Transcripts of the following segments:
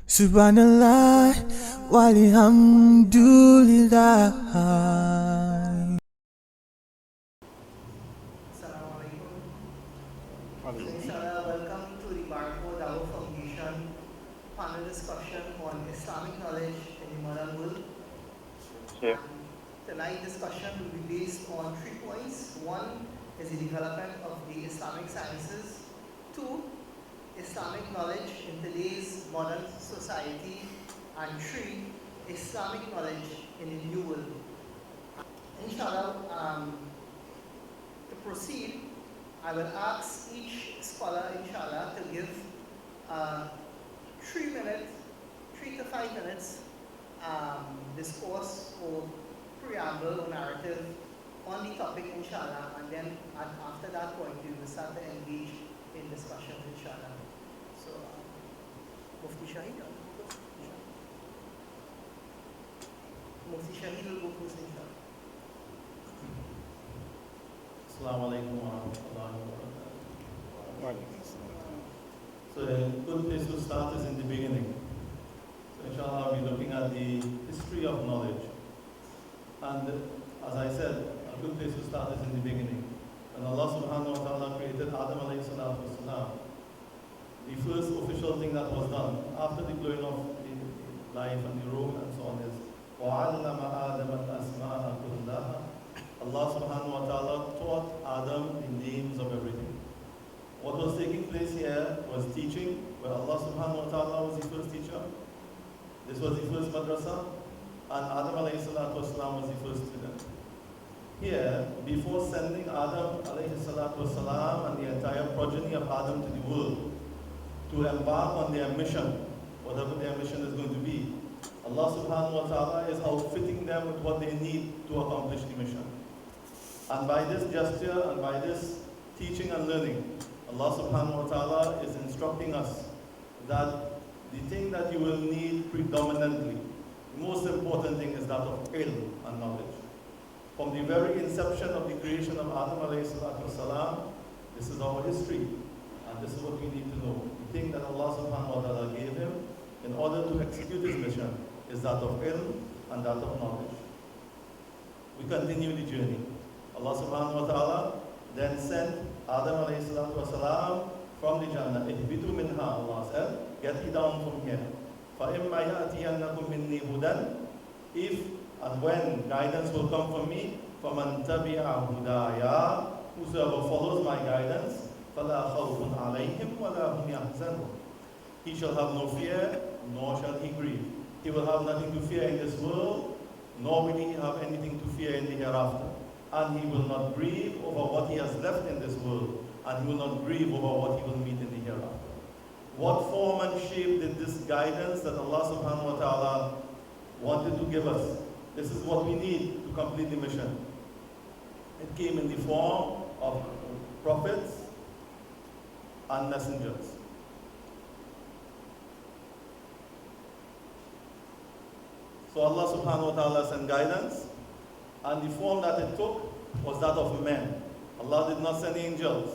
Subhanallah, walhamdulillah. Assalamu alaikum. So inshallah, welcome to the Barcode Dawah Foundation panel discussion on Islamic knowledge in the modern world. Yeah. And tonight's discussion will be based on 3 points. One is the development of the Islamic sciences. 2, Islamic knowledge in today's modern society. And 3, Islamic knowledge in the new world. Inshallah, to proceed, I will ask each scholar, inshallah, to give 3 to 5 minutes discourse or preamble or narrative on the topic, inshallah, and then after that point, we will start to engage in discussion, inshallah. So, Mufti Shaheed, Mufti Shaheed will go first, inshallah. Assalamu alaikum wa rahmatullahi wa barakatuh. So a good place to start is in the beginning. So inshallah I'll be looking at the history of knowledge. And as I said, a good place to start is in the beginning. When Allah subhanahu wa ta'ala created Adam alayhi salatu wasalam, the first official thing that was done after the blowing of the life and the room and so on is وَعَلَّمَ آدَمَ الْأَسْمَاءَ كُلَّهَا. Allah subhanahu wa ta'ala taught Adam the names of everything. What was taking place here was teaching, where Allah subhanahu wa ta'ala was the first teacher. This was the first madrasa, and Adam alayhi salatu wasalam was the first student. Here, before sending Adam alayhi salatu wasalam and the entire progeny of Adam to the world, to embark on their mission, whatever their mission is going to be, Allah subhanahu wa ta'ala is outfitting them with what they need to accomplish the mission. And by this gesture and by this teaching and learning, Allah subhanahu wa ta'ala is instructing us that the thing that you will need predominantly, the most important thing is that of ilm and knowledge. From the very inception of the creation of Adam alayhi salatu wasalam, this is our history, and this is what we need to know. The thing that Allah subhanahu wa ta'ala gave him in order to execute his mission is that of ilm and that of knowledge. We continue the journey. Allah subhanahu wa ta'ala then sent Adam alayhi salatu wasalam from the Jannah. Ihbitu minha, Allah said, get ye down from here. فَإِمَّا يَأْتِيَنَّكُم مِّنِّي هُدًى. If and when guidance will come from me, فَمَنْ تَبِعَ هُدَايَا, whosoever follows my guidance, فَلَا خَوْفٌ عَلَيْهِمْ وَلَا هُمْ يَحْزَنُونَ. He shall have no fear, nor shall he grieve. He will have nothing to fear in this world, nor will he have anything to fear in the hereafter. And he will not grieve over what he has left in this world, and he will not grieve over what he will meet in the hereafter. What form and shape did this guidance that Allah subhanahu wa ta'ala wanted to give us? This is what we need to complete the mission. It came in the form of prophets and messengers. So Allah subhanahu wa ta'ala sent guidance, and the form that it took was that of men. Allah did not send angels.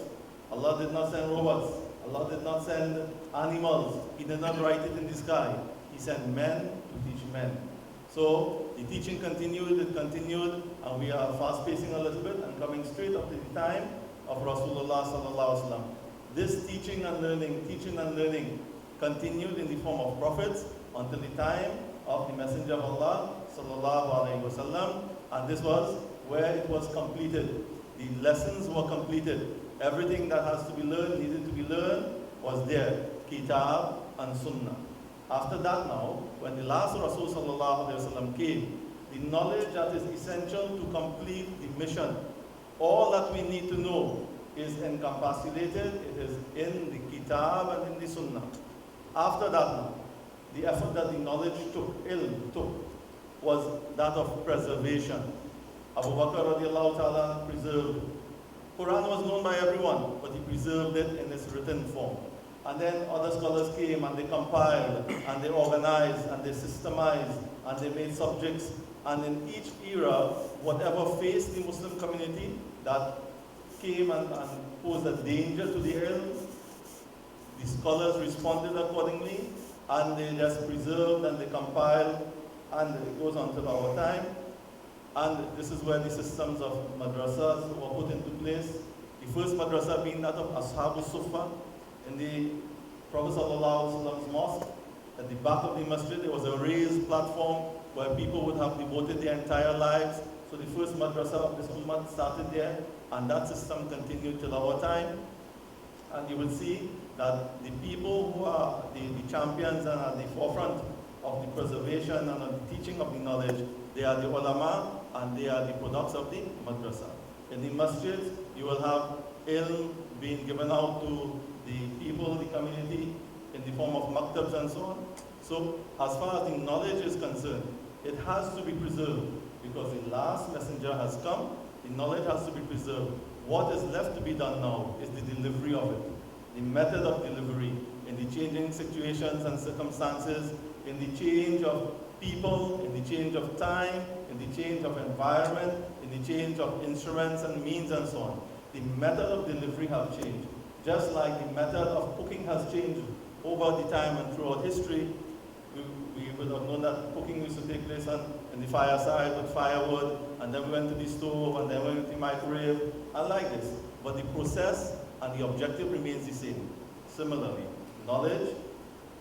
Allah did not send robots. Allah did not send animals. He did not write it in the sky. He sent men to teach men. So the teaching continued, and we are fast pacing a little bit and coming straight up to the time of Rasulullah sallallahu alaihi wasallam. This teaching and learning continued in the form of prophets until the time of the Messenger of Allah sallallahu alaihi wasallam, and this was where it was completed. The lessons were completed. Everything that has to be learned, needed to be learned, was there. Kitab and Sunnah. After that now, when the last Rasul sallallahu alaihi wasallam came, the knowledge that is essential to complete the mission, all that we need to know is encapsulated, it is in the Kitab and in the Sunnah. After that now, the effort that the knowledge took, ilm took, was that of preservation. Abu Bakr radiallahu ta'ala preserved. Quran was known by everyone, but he preserved it in its written form. And then other scholars came and they compiled, and they organized, and they systemized, and they made subjects. And in each era, whatever faced the Muslim community that came and posed a danger to the ilm, the scholars responded accordingly, and they just preserved and they compiled, and it goes on till our time. And this is where the systems of madrasas were put into place. The first madrasa being that of Ashab al-Sufa in the Prophet ﷺ's mosque. At the back of the masjid, there was a raised platform where people would have devoted their entire lives. So the first madrasa of this ummah started there, and that system continued till our time. And you will see that the people who are the champions and at the forefront of the preservation and of the teaching of the knowledge, they are the ulama and they are the products of the madrasa. In the masjid, you will have ilm being given out to the people, the community, in the form of maktabs and so on. So, as far as the knowledge is concerned, it has to be preserved because the last messenger has come, the knowledge has to be preserved. What is left to be done now is the delivery of it, the method of delivery, in the changing situations and circumstances, in the change of people, in the change of time, in the change of environment, in the change of instruments and means and so on. The method of delivery have changed. Just like the method of cooking has changed over the time and throughout history, we would have known that cooking used to take place in the fireside with firewood, and then we went to the stove, and then we went to the microwave, and like this. But the process and the objective remains the same. Similarly, knowledge,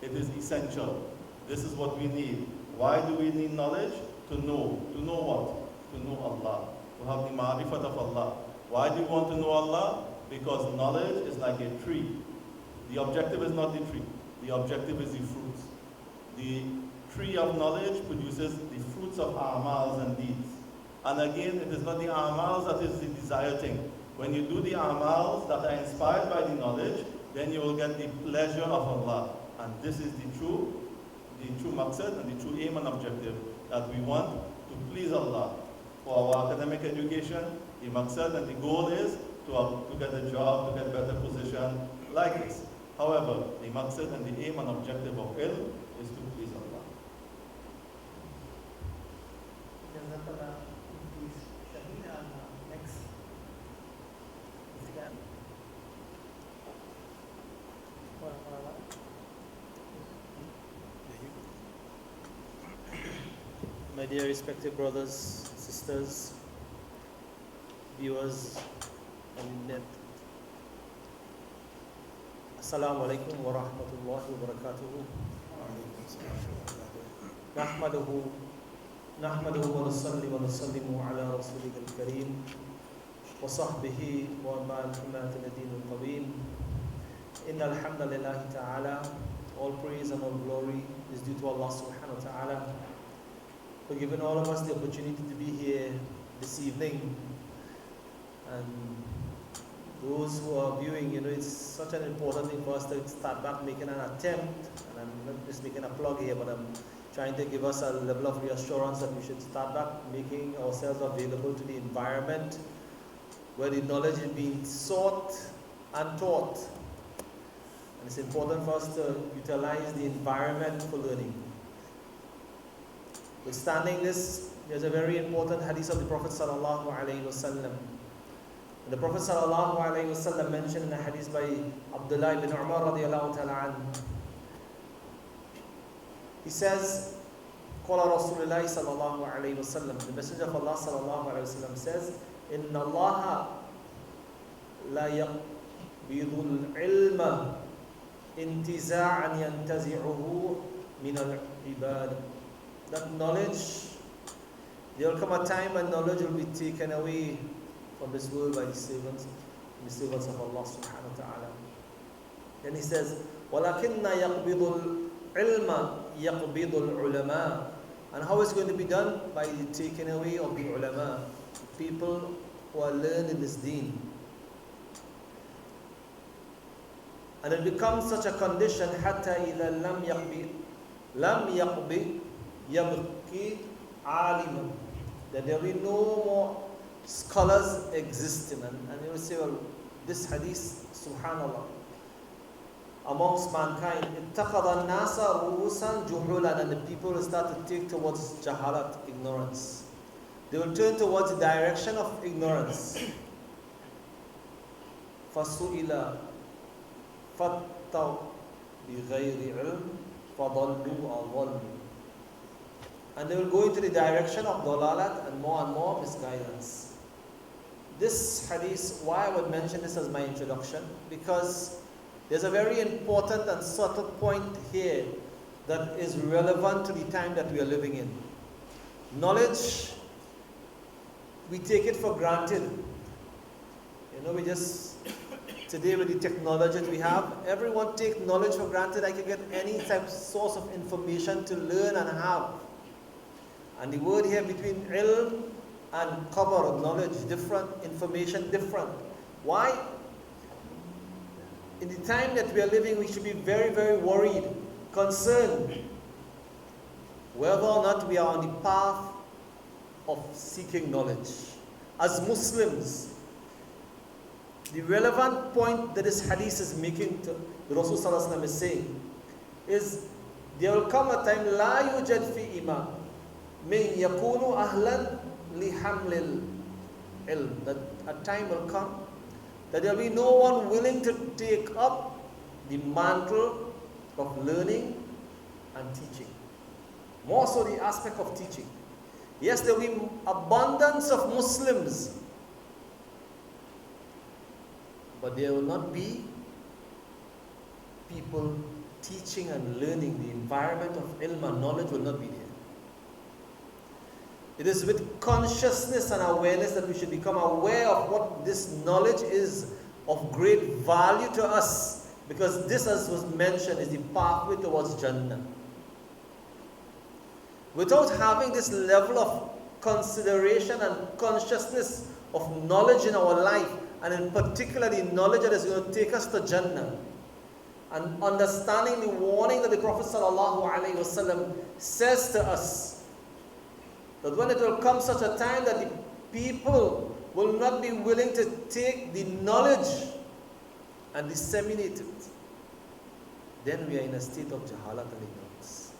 it is essential. This is what we need. Why do we need knowledge? To know. To know what? To know Allah. To have the ma'rifat of Allah. Why do we want to know Allah? Because knowledge is like a tree. The objective is not the tree. The objective is the fruits. The tree of knowledge produces the fruits of amals and deeds. And again, it is not the amals that is the desired thing. When you do the amals that are inspired by the knowledge, then you will get the pleasure of Allah. And this is the true maqsad and the true aim and objective, that we want to please Allah. For our academic education, the maqsad and the goal is to get a job, to get better position, like this. However, the maqsad and the aim and objective of ilm is to please Allah. Jazakallah, please, Shaheed, and next. If you can. My dear respected brothers, sisters, viewers on net. Assalamu alaikum wa rahmatullahi wa barakatuhu. Nahmaduhu wa nusalli wa nusallimu ala rasulika al-kareem wa sahbihi wa man humat al-din al-qawim. Inna alhamdulillahi ta'ala, all praise and all glory is due to Allah subhanahu wa ta'ala for giving all of us the opportunity to be here this evening. And those who are viewing, it's such an important thing for us to start back making an attempt, and I'm not just making a plug here, but I'm trying to give us a level of reassurance that we should start back making ourselves available to the environment where the knowledge is being sought and taught. And it's important for us to utilize the environment for learning. Withstanding this, there's a very important hadith of the Prophet sallallahu alaihi wasallam. The Prophet sallallahu alaihi wasallam mentioned in a hadith by Abdullah ibn Umar radiyallahu ta'ala anhu. He says, Qala Rasulullah sallallahu alaihi wasallam. The Messenger of Allah sallallahu alaihi wasallam says, Inna Allah la yaqbidul ilma intiza'an yantazi'uhu min al-ibad. That knowledge, there will come a time when knowledge will be taken away from this world by the servants of Allah subhanahu wa ta'ala. Then he says, وَلَكِنَّ يَقْبِضُ الْعِلْمَ يَقْبِضُ الْعُلَمَاء. And how is it going to be done? By the taking away of the ulama, people who are learned in this deen. And it becomes such a condition حَتَّى إِذَا لَمْ يَقْبِ يَبْقِي عَالِمًا, that there will be no more scholars existing. And you will say, well, this hadith, subhanallah, amongst mankind, اتَّخَذَ النَّاسَ رُؤُوسًا جُهُولًا, and the people will start to take towards jahalat, ignorance. They will turn towards the direction of ignorance. فَسُئِلَ فَاتَّوْا بِغَيْرِ عِلْمٍ فَضَلُّوا أَوْ ضَلُّوا. And they will go into the direction of dalalat and more misguidance. This hadith, why I would mention this as my introduction, because there's a very important and subtle point here that is relevant to the time that we are living in. Knowledge, we take it for granted. You know, we just, today with the technology that we have, everyone take knowledge for granted. I can get any type of source of information to learn and have. And the word here between ilm and khabar, knowledge, different, information, different. Why? In the time that we are living, we should be very, very worried, concerned, whether or not we are on the path of seeking knowledge. As Muslims, the relevant point that this hadith is making, to the Rasul Sallallahu Alaihi Wasallam is saying, is there will come a time, لا يوجد في إمام من يكون أهلا لحمل العلم. That a time will come that there will be no one willing to take up the mantle of learning and teaching. More so the aspect of teaching. Yes, there will be abundance of Muslims, but there will not be people teaching and learning. The environment of ilm and knowledge will not be there. It is with consciousness and awareness that we should become aware of what this knowledge is of great value to us, because this, as was mentioned, is the pathway towards Jannah. Without having this level of consideration and consciousness of knowledge in our life, and in particular the knowledge that is going to take us to Jannah, and understanding the warning that the Prophet ﷺ says to us, that when it will come such a time that the people will not be willing to take the knowledge and disseminate it, then we are in a state of jahalat and ignorance.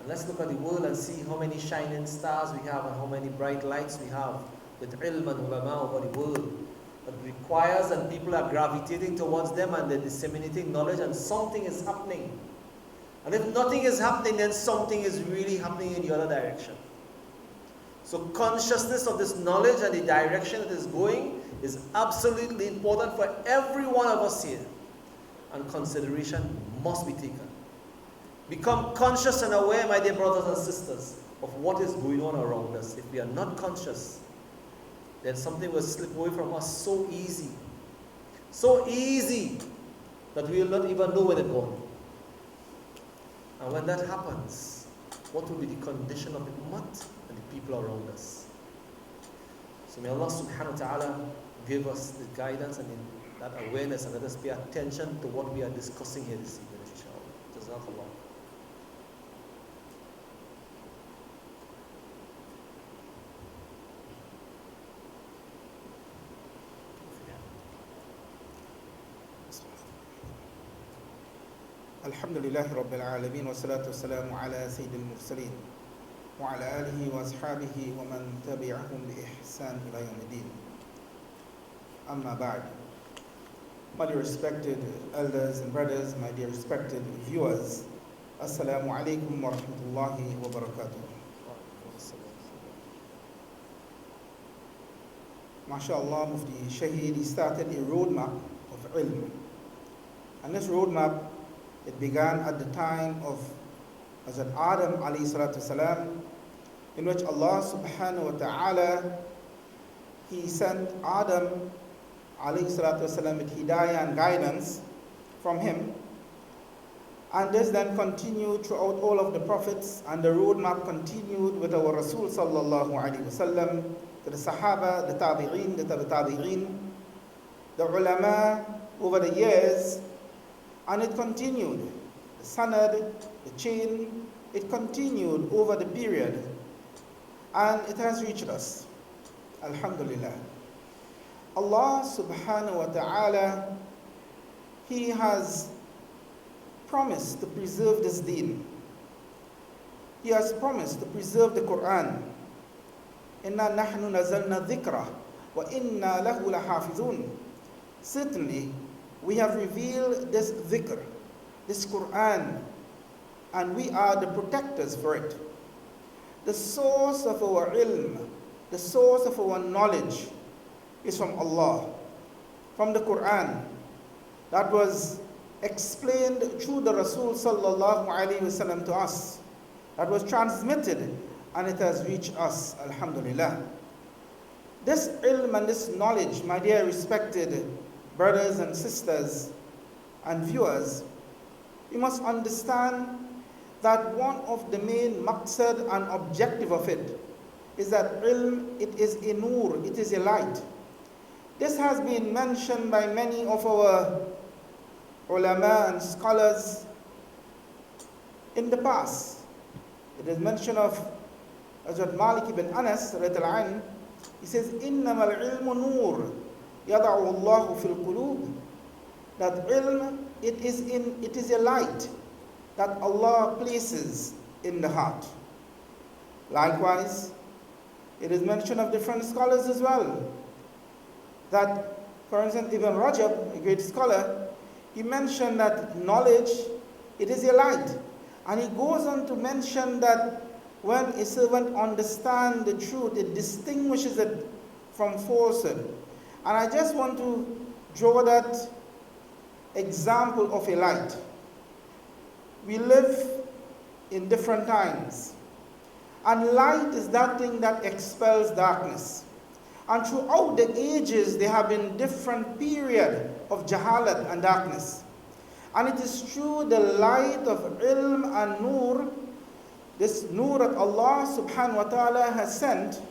And let's look at the world and see how many shining stars we have and how many bright lights we have with ilm and ulama over the world. That requires, and people are gravitating towards them and they're disseminating knowledge, and something is happening. And if nothing is happening, then something is really happening in the other direction. So consciousness of this knowledge and the direction it is going is absolutely important for every one of us here. And consideration must be taken. Become conscious and aware, my dear brothers and sisters, of what is going on around us. If we are not conscious, then something will slip away from us so easy. So easy that we will not even know when it's gone. And when that happens, what will be the condition of the ummah and the people around us? So may Allah subhanahu wa ta'ala give us the guidance and that awareness, and let us pay attention to what we are discussing here this evening, inshallah. Jazakallah. الحمد لله رب العالمين والصلاة والسلام على سيد المرسلين وعلى آله وأصحابه ومن تبعهم بإحسان إلى يوم الدين. أما بعد. My dear respected elders and brothers, my dear respected viewers, Assalamu alaikum wa rahmatullahi wa barakatuh. MashaAllah, Mufti Shaheed, he started a roadmap of ilm. And this roadmap, it began at the time of Hazrat Adam alayhi salatu salam, in which Allah subhanahu wa ta'ala, he sent Adam alayhi salatu salam with hidayah and guidance from him. And this then continued throughout all of the prophets, and the roadmap continued with our Rasul sallallahu alayhi wasallam, to the Sahaba, the Tabi'een, the Tabi'een, the ulama over the years. And it continued, the sanad, the chain, it continued over the period, and it has reached us. Alhamdulillah. Allah subhanahu wa ta'ala, He has promised to preserve this deen. He has promised to preserve the Quran. Inna nahnu nazalna dhikra wa inna lahu lahafizun. Certainly, we have revealed this dhikr, this Quran, and we are the protectors for it. The source of our ilm, the source of our knowledge is from Allah, from the Quran, that was explained through the Rasul sallallahu alaihi wasallam to us, that was transmitted, and it has reached us, alhamdulillah. This ilm and this knowledge, my dear respected brothers and sisters and viewers, you must understand that one of the main maqsad and objective of it is that ilm, it is a nur, it is a light. This has been mentioned by many of our ulama and scholars in the past. It is mentioned of Hazrat Malik ibn Anas, he says, إِنَّمَا الْعِلْمُ نُورٌ يَضَعُ اللَّهُ فِي الْقُلُوبِ. That ilm, it is a light that Allah places in the heart. Likewise, it is mentioned of different scholars as well, that, for instance, Ibn Rajab, a great scholar, he mentioned that knowledge, it is a light. And he goes on to mention that when a servant understands the truth, it distinguishes it from falsehood. And I just want to draw that example of a light. We live in different times, and light is that thing that expels darkness. And throughout the ages, there have been different periods of jahalat and darkness. And it is through the light of ilm and nur, this nur that Allah subhanahu wa ta'ala has sent,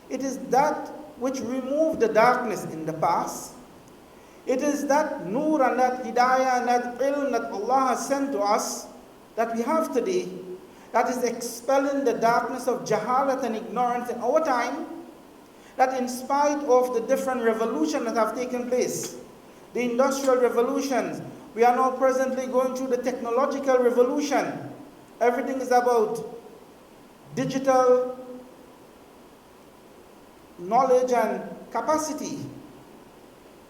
it is that which removed the darkness in the past. It is that nur and that hidayah and that ilm that Allah has sent to us that we have today, that is expelling the darkness of jahalat and ignorance in our time, that in spite of the different revolutions that have taken place, the industrial revolutions, we are now presently going through the technological revolution. Everything is about digital knowledge and capacity.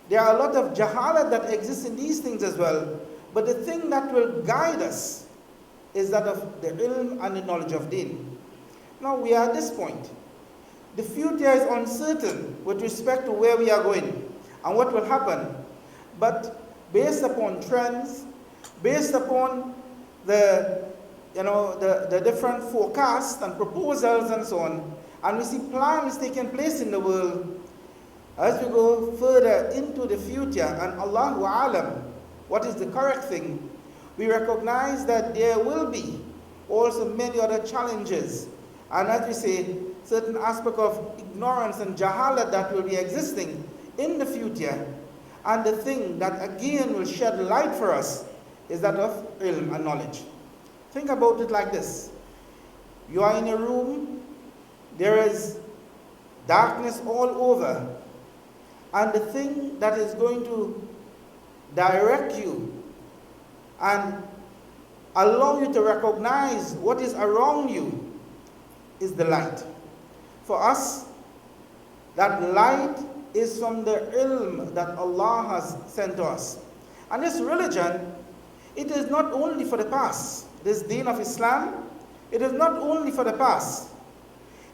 There are a lot of jahalat that exists in these things as well. But the thing that will guide us is that of the ilm and the knowledge of deen. Now we are at this point. The future is uncertain with respect to where we are going and what will happen. But based upon trends, based upon the different forecasts and proposals and so on, and we see plans taking place in the world, as we go further into the future, and Allahu Alam, what is the correct thing, we recognize that there will be also many other challenges, and as we say, certain aspect of ignorance and jahalat that will be existing in the future. And the thing that again will shed light for us is that of ilm and knowledge. Think about it like this. You are in a room, there is darkness all over, and the thing that is going to direct you and allow you to recognize what is around you is the light. For us, that light is from the ilm that Allah has sent to us. And this religion, it is not only for the past. This deen of Islam, it is not only for the past.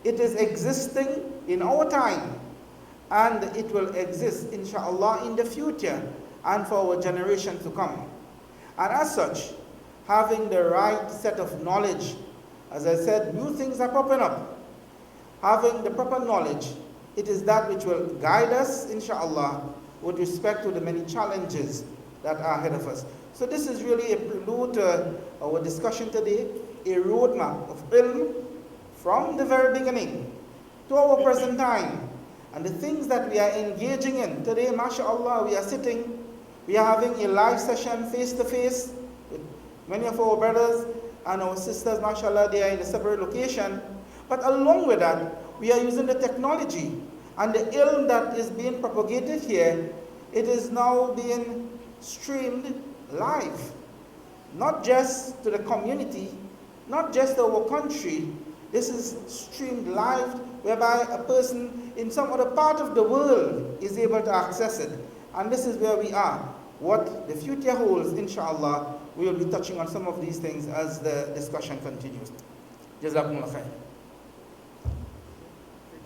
It is existing in our time, and it will exist, inshallah, in the future and for our generation to come. And as such, having the right set of knowledge, as I said, new things are popping up. Having the proper knowledge, it is that which will guide us, inshallah, with respect to the many challenges that are ahead of us. So this is really a prelude to our discussion today, a roadmap of ilm from the very beginning to our present time. And the things that we are engaging in today, mashallah, we are sitting, we are having a live session face-to-face with many of our brothers and our sisters, mashallah, they are in a separate location. But along with that, we are using the technology, and the ilm that is being propagated here, it is now being streamed live, not just to the community, not just to our country. This is streamed live, whereby a person in some other part of the world is able to access it. And this is where we are. What the future holds, inshallah, we will be touching on some of these things as the discussion continues. Jazakumullah khair.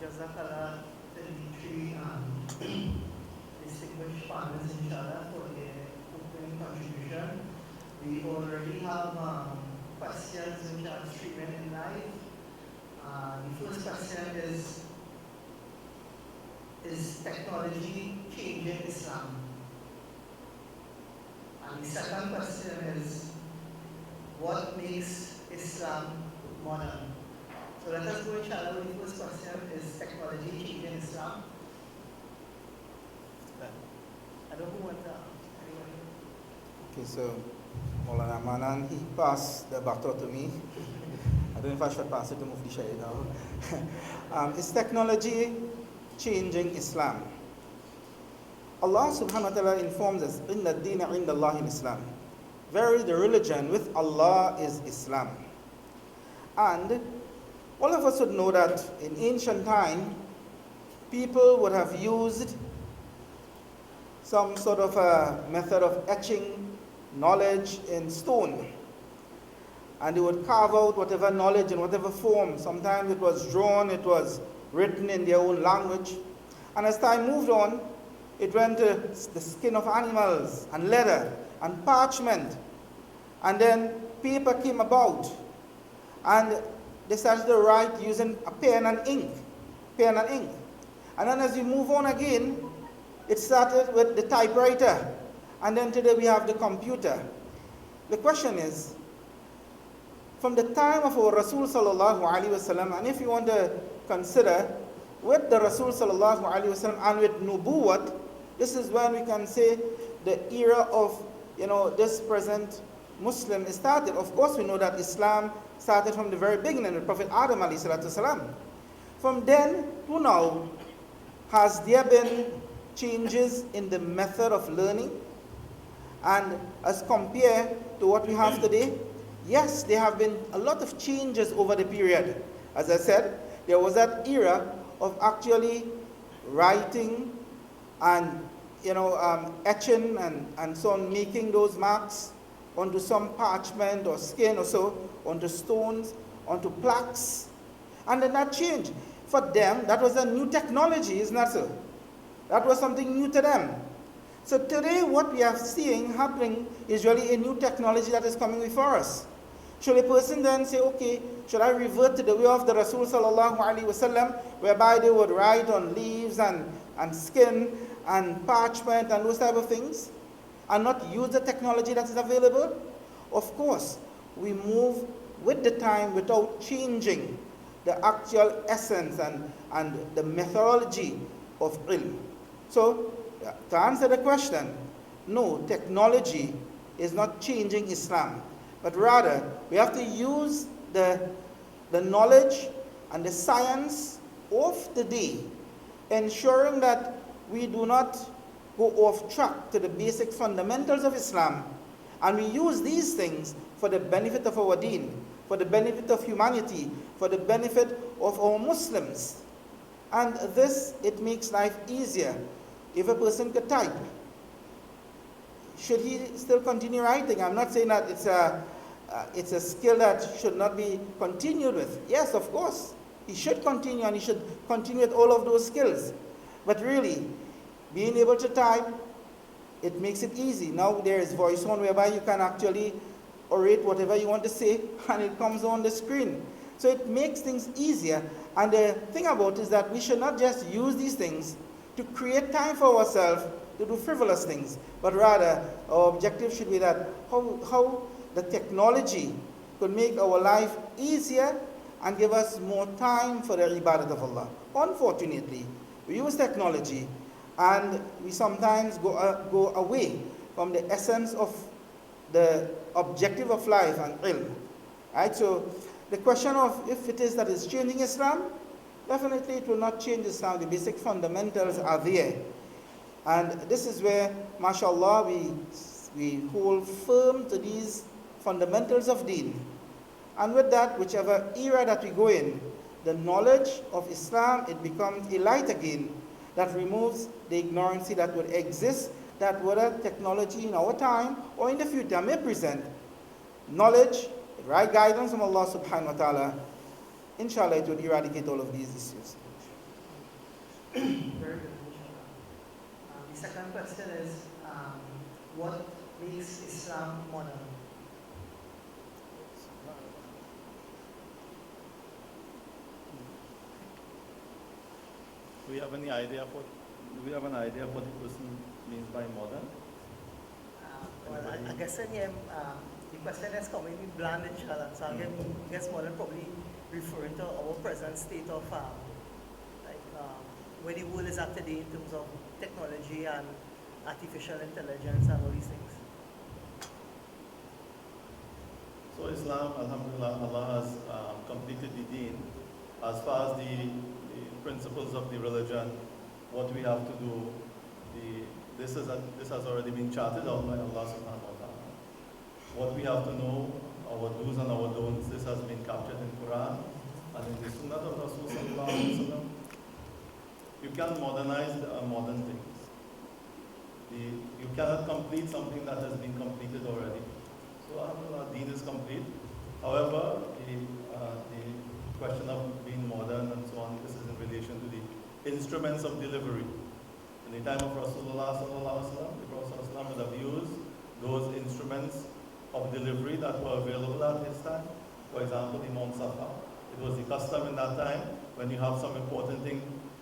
Jazakallah to the three distinguished panelists, inshallah, for their opening contribution. We already have questions which are streaming in live. The first question is technology changing Islam? And the second question is, what makes Islam modern? So let us go inshallah with the first question, is technology changing Islam? I don't know what anyone. Okay, so Maulana Mannan, he passed the baton to me. I don't know if I should pass it to Mufti Shaheed now. Is technology changing Islam? Allah subhanahu wa ta'ala informs us, Inna ad-deena inda Allahi Islam. Verily the religion with Allah is Islam. And all of us would know that in ancient time, people would have used some sort of a method of etching knowledge in stone. And they would carve out whatever knowledge in whatever form. Sometimes it was drawn, it was written in their own language. And as time moved on, it went to the skin of animals and leather and parchment. And then paper came about. And they started to write using a pen and ink. Pen and ink. And then as you move on again, it started with the typewriter. And then today we have the computer. The question is, from the time of our Rasul sallallahu alaihi wasallam, and if you want to consider with the Rasul sallallahu alaihi wasallam and with nubuwwat, this is when we can say the era of this present Muslim is started. Of course, we know that Islam started from the very beginning with Prophet Adam alayhi salatu wasalam. From then to now, has there been changes in the method of learning? And as compared to what we have today, yes, there have been a lot of changes over the period. As I said, there was that era of actually writing and etching and so on, making those marks onto some parchment or skin or so, onto stones, onto plaques. And then that changed. For them, that was a new technology, isn't that so? That was something new to them. So today what we are seeing happening is really a new technology that is coming before us. Should a person then say, okay, should I revert to the way of the Rasul sallallahu alaihi wasallam, whereby they would write on leaves and skin and parchment and those type of things, and not use the technology that is available? Of course, we move with the time without changing the actual essence and the methodology of ilm. So, to answer the question, no, technology is not changing Islam, but rather we have to use the knowledge and the science of the day, ensuring that we do not go off track to the basic fundamentals of Islam, and we use these things for the benefit of our deen, for the benefit of humanity, for the benefit of our Muslims. And this, it makes life easier. If a person could type, should he still continue writing? I'm not saying that it's a skill that should not be continued with. Yes, of course, he should continue, and he should continue with all of those skills. But really, being able to type, it makes it easy. Now there is voice on, whereby you can actually orate whatever you want to say, and it comes on the screen. So it makes things easier. And the thing about it is that we should not just use these things to create time for ourselves to do frivolous things, but rather our objective should be that how the technology could make our life easier and give us more time for the ibadat of Allah. Unfortunately, we use technology and we sometimes go away from the essence of the objective of life and ilm. Right? So the question of if it is that it's changing Islam, definitely it will not change Islam. The basic fundamentals are there. And this is where, mashallah, we hold firm to these fundamentals of deen. And with that, whichever era that we go in, the knowledge of Islam, it becomes a light again that removes the ignorancy that would exist, that whether technology in our time or in the future may present, knowledge, right guidance from Allah subhanahu wa ta'ala, inshallah it would eradicate all of these issues. Very good, inshallah. The second question is, what makes Islam modern? Do we have an idea of what the person means by modern? Well, I guess in here, the question is coming in bland, inshallah. So I guess modern probably referring to our present state of where the world is at today in terms of technology and artificial intelligence and all these things. So Islam, alhamdulillah, Allah has completed the deen. As far as the principles of the religion, what we have to do, this has already been charted out by Allah subhanahu wa ta'ala. What we have to know, our do's and our don'ts, this has been captured in Quran and in the Sunnah of Rasul sallallahu alaihi wasallam. You can modernize modern things. You cannot complete something that has been completed already. So alhamdulillah, deen is complete. However, the question of being modern and so on, this is in relation to the instruments of delivery. In the time of Rasulullah sallallahu alaihi wasallam, the Prophet sallallahu alaihi wasallam would have used those instruments of delivery that were available at his time. For example, the Mount Safa. It was the custom in that time, when you have some important thing,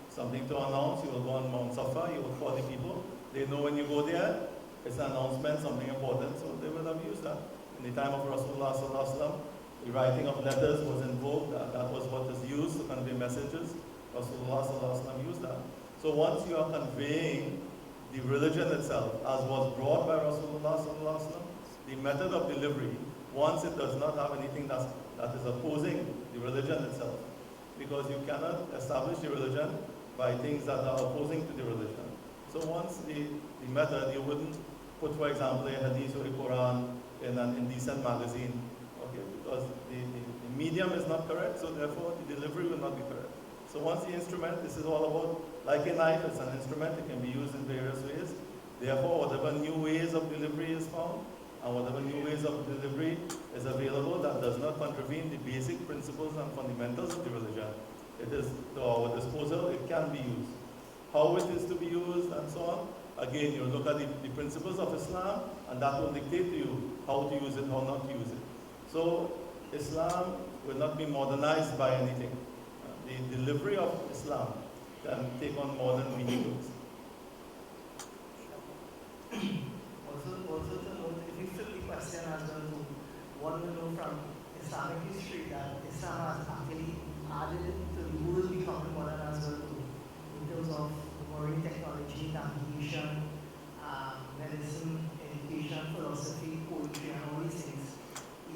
something to announce, you will go on Mount Safa, you will call the people. They know when you go there, it's an announcement, something important, so they would have used that. In the time of Rasulullah sallallahu alaihi wasallam, the writing of letters was in vogue, that was what was used to convey messages. Rasulullah sallallahu alaihi wasallam used that. So once you are conveying the religion itself, as was brought by Rasulullah sallallahu alaihi wasallam, the method of delivery, once it does not have anything that is opposing the religion itself, because you cannot establish the religion by things that are opposing to the religion. So once the method, you wouldn't put, for example, a hadith or a Quran in an indecent magazine, okay, because the medium is not correct, so therefore the delivery will not be correct. So once the instrument, this is all about, like a knife, it's an instrument, it can be used in various ways. Therefore, whatever new ways of delivery is found, and whatever new ways of delivery is available that does not contravene the basic principles and fundamentals of the religion, it is to our disposal, it can be used. How it is to be used and so on, again, you look at the principles of Islam, and that will dictate to you how to use it, how not to use it. So Islam will not be modernized by anything. The delivery of Islam can take on modern meanings. Also to note, if you flip the question as well to one will know from Islamic history that Islam has actually added to the world becoming modern as well too, in terms of marine technology, navigation, medicine, education, philosophy, poetry, and all these things,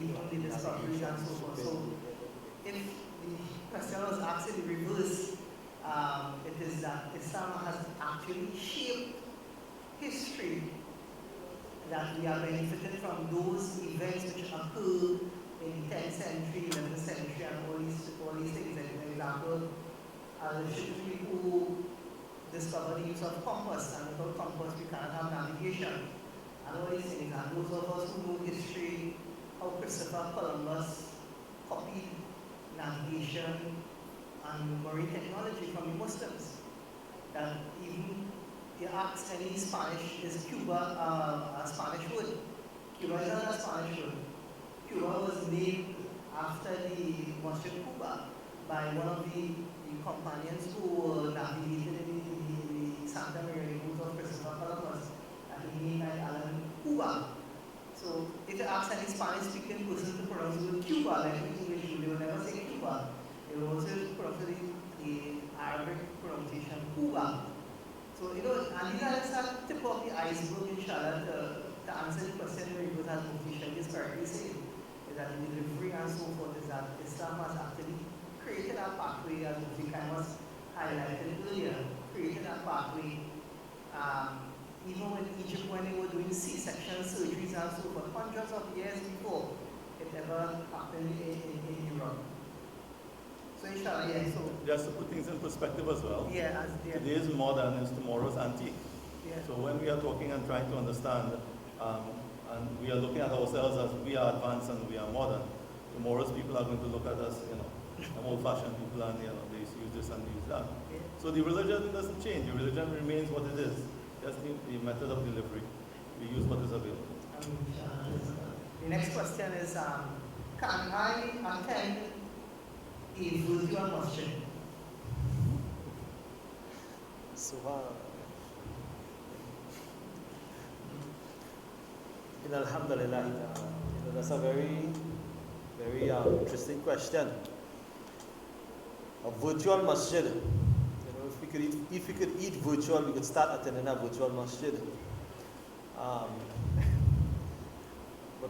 even the discoveries and so forth. So if the question was asked in reverse, it is that Islam has actually shaped history, that we are benefited from those events which occurred in the 10th century, 11th century, and all these things. Like, for example, the shipmen who discovered the use of compass, and without compass we cannot have navigation, and all these things. And those of us who know history, how Christopher Columbus copied navigation and marine technology from the Muslims. That even you ask any Spanish, is Cuba a Spanish word? Cuba is not a Spanish word. Cuba was named after the Mosque Cuba by one of the companions who navigated in the Santa Maria route of Christopher Columbus, and he named by Alan Cuba. So if you ask any Spanish-speaking person to pronounce the word Cuba, like in English, they will never say Cuba. They will also pronounce the Arabic pronunciation Cuba. So, and these are just a tip of the iceberg, inshallah, to answer the question where you as Mufti Shaheed is correctly saying, is that the delivery and so forth is that Islam has actually created a pathway, as Mufti Khan was highlighted earlier, created a pathway. Even in Egypt, when they were doing C-section surgeries and so forth, hundreds of years before it ever happened in Europe. So inshallah, yeah, so Just to put things in perspective as well. yeah, Today's modern is tomorrow's antique. yeah. So when we are talking and trying to understand And we are looking at ourselves as we are advanced and we are modern. Tomorrow's people are going to look at us, I'm old-fashioned people and, they use this and use that. So the religion doesn't change. The religion remains what it is. Just the method of delivery. We use what is available. The next question is, can I attend a virtual masjid? Alhamdulillah, that's a very, very interesting question. A virtual masjid. If we could eat virtual, we could start attending a virtual masjid. But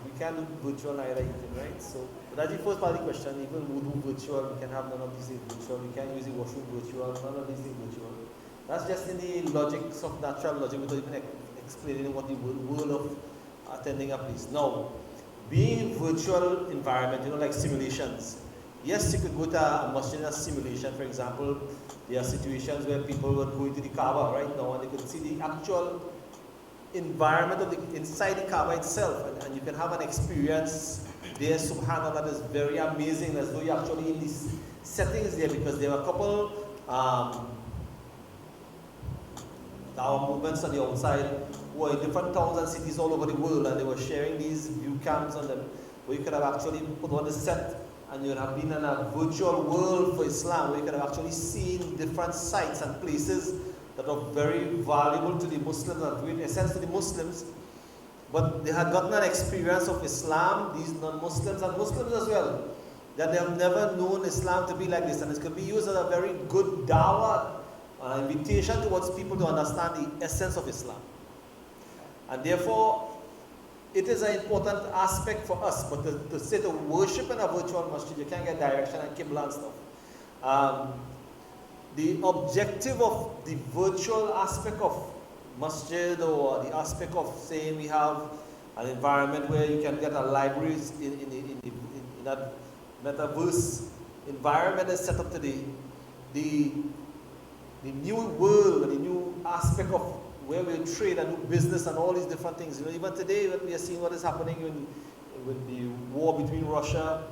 we can't do virtual either, right? So, but that's the first part of the question. Even we do virtual, we can have none of these things virtual. We can't use the washroom virtual, none of these things virtual. That's just in the logics of natural logic without even explaining what the world of attending a place. Now, being in virtual environment, like simulations. Yes, you could go to a masjid in a simulation. For example, there are situations where people were going to the Kaaba right now and they could see the actual environment of inside the Kaaba itself, and you can have an experience there, subhanAllah, that is very amazing, as though you're actually in these settings there, because there were a couple our movements on the outside were in different towns and cities all over the world, and they were sharing these view cams on them, where you could have actually put on the set and you would have been in a virtual world for Islam, where you could have actually seen different sites and places that are very valuable to the Muslims and great essence to the Muslims, but they had gotten an experience of Islam, these non-Muslims and Muslims as well, that they have never known Islam to be like this, and it could be used as a very good dawah, an invitation towards people to understand the essence of Islam. And therefore, it is an important aspect for us, but to say to worship in a virtual masjid, you can't get direction and Qibla and stuff. The objective of the virtual aspect of masjid, or the aspect of saying we have an environment where you can get a library in that Metaverse environment is set up today, the new world, the new aspect of where we trade and do business and all these different things. Even today when we are seeing what is happening with the war between Russia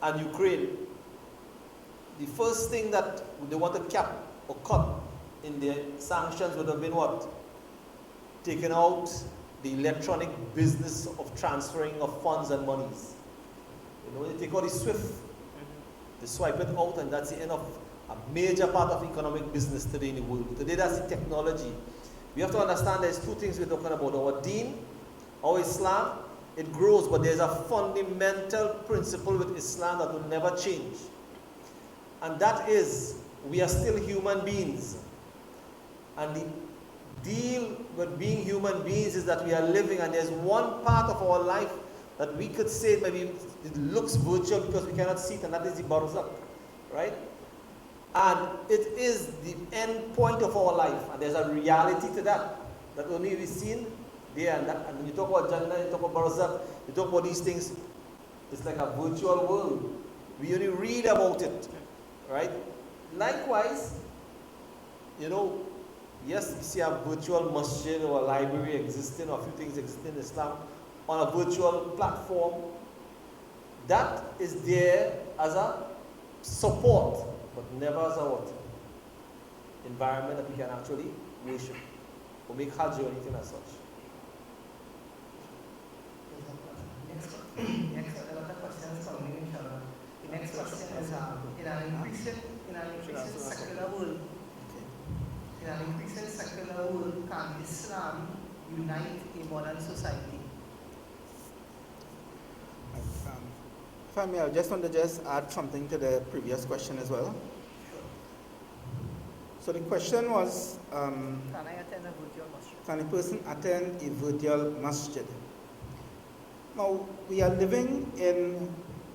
and Ukraine, the first thing that they want to cap or cut in their sanctions would have been what? Taking out the electronic business of transferring of funds and monies. They take out the SWIFT, they swipe it out, and that's the end of a major part of economic business today in the world. Today that's the technology. We have to understand there's two things we're talking about. Our deen, our Islam, it grows, but there's a fundamental principle with Islam that will never change. And that is, we are still human beings. And the deal with being human beings is that we are living, and there's one part of our life that we could say maybe it looks virtual because we cannot see it, and that is the barzakh, right? And it is the end point of our life, and there's a reality to that only we've seen there and that. And when you talk about Jannah, you talk about barzakh, you talk about these things, it's like a virtual world. We only read about it, right? Likewise, yes, we see a virtual masjid or a library existing, or a few things existing in Islam on a virtual platform. That is there as a support, but never as a what? Environment that we can actually worship or make hajj or anything as such. Next, a lot of questions coming, inshallah. The next question is, in an increasing secular world, can Islam unite a modern society? If I may, I just want to add something to the previous question as well. So the question was, can I attend a virtual masjid? Can a person attend a virtual masjid? Now, we are living in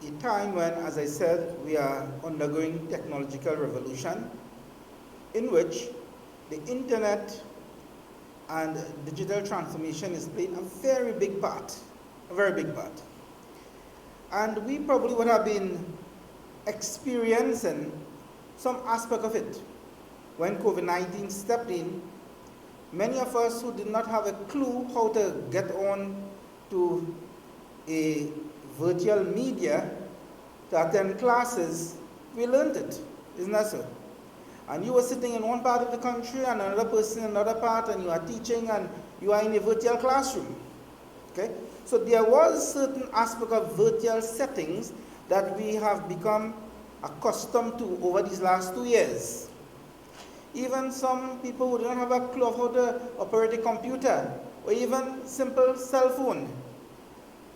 a time when, as I said, we are undergoing technological revolution, in which the internet and digital transformation is playing a very big part, And we probably would have been experiencing some aspect of it when COVID-19 stepped in. Many of us who did not have a clue how to get on to a virtual media to attend classes, we learned it. Isn't that so? And you were sitting in one part of the country and another person in another part, and you are teaching and you are in a virtual classroom. Okay? So there was certain aspect of virtual settings that we have become accustomed to over these last 2 years. Even some people who don't have a clue of how to operate a computer or even simple cell phone,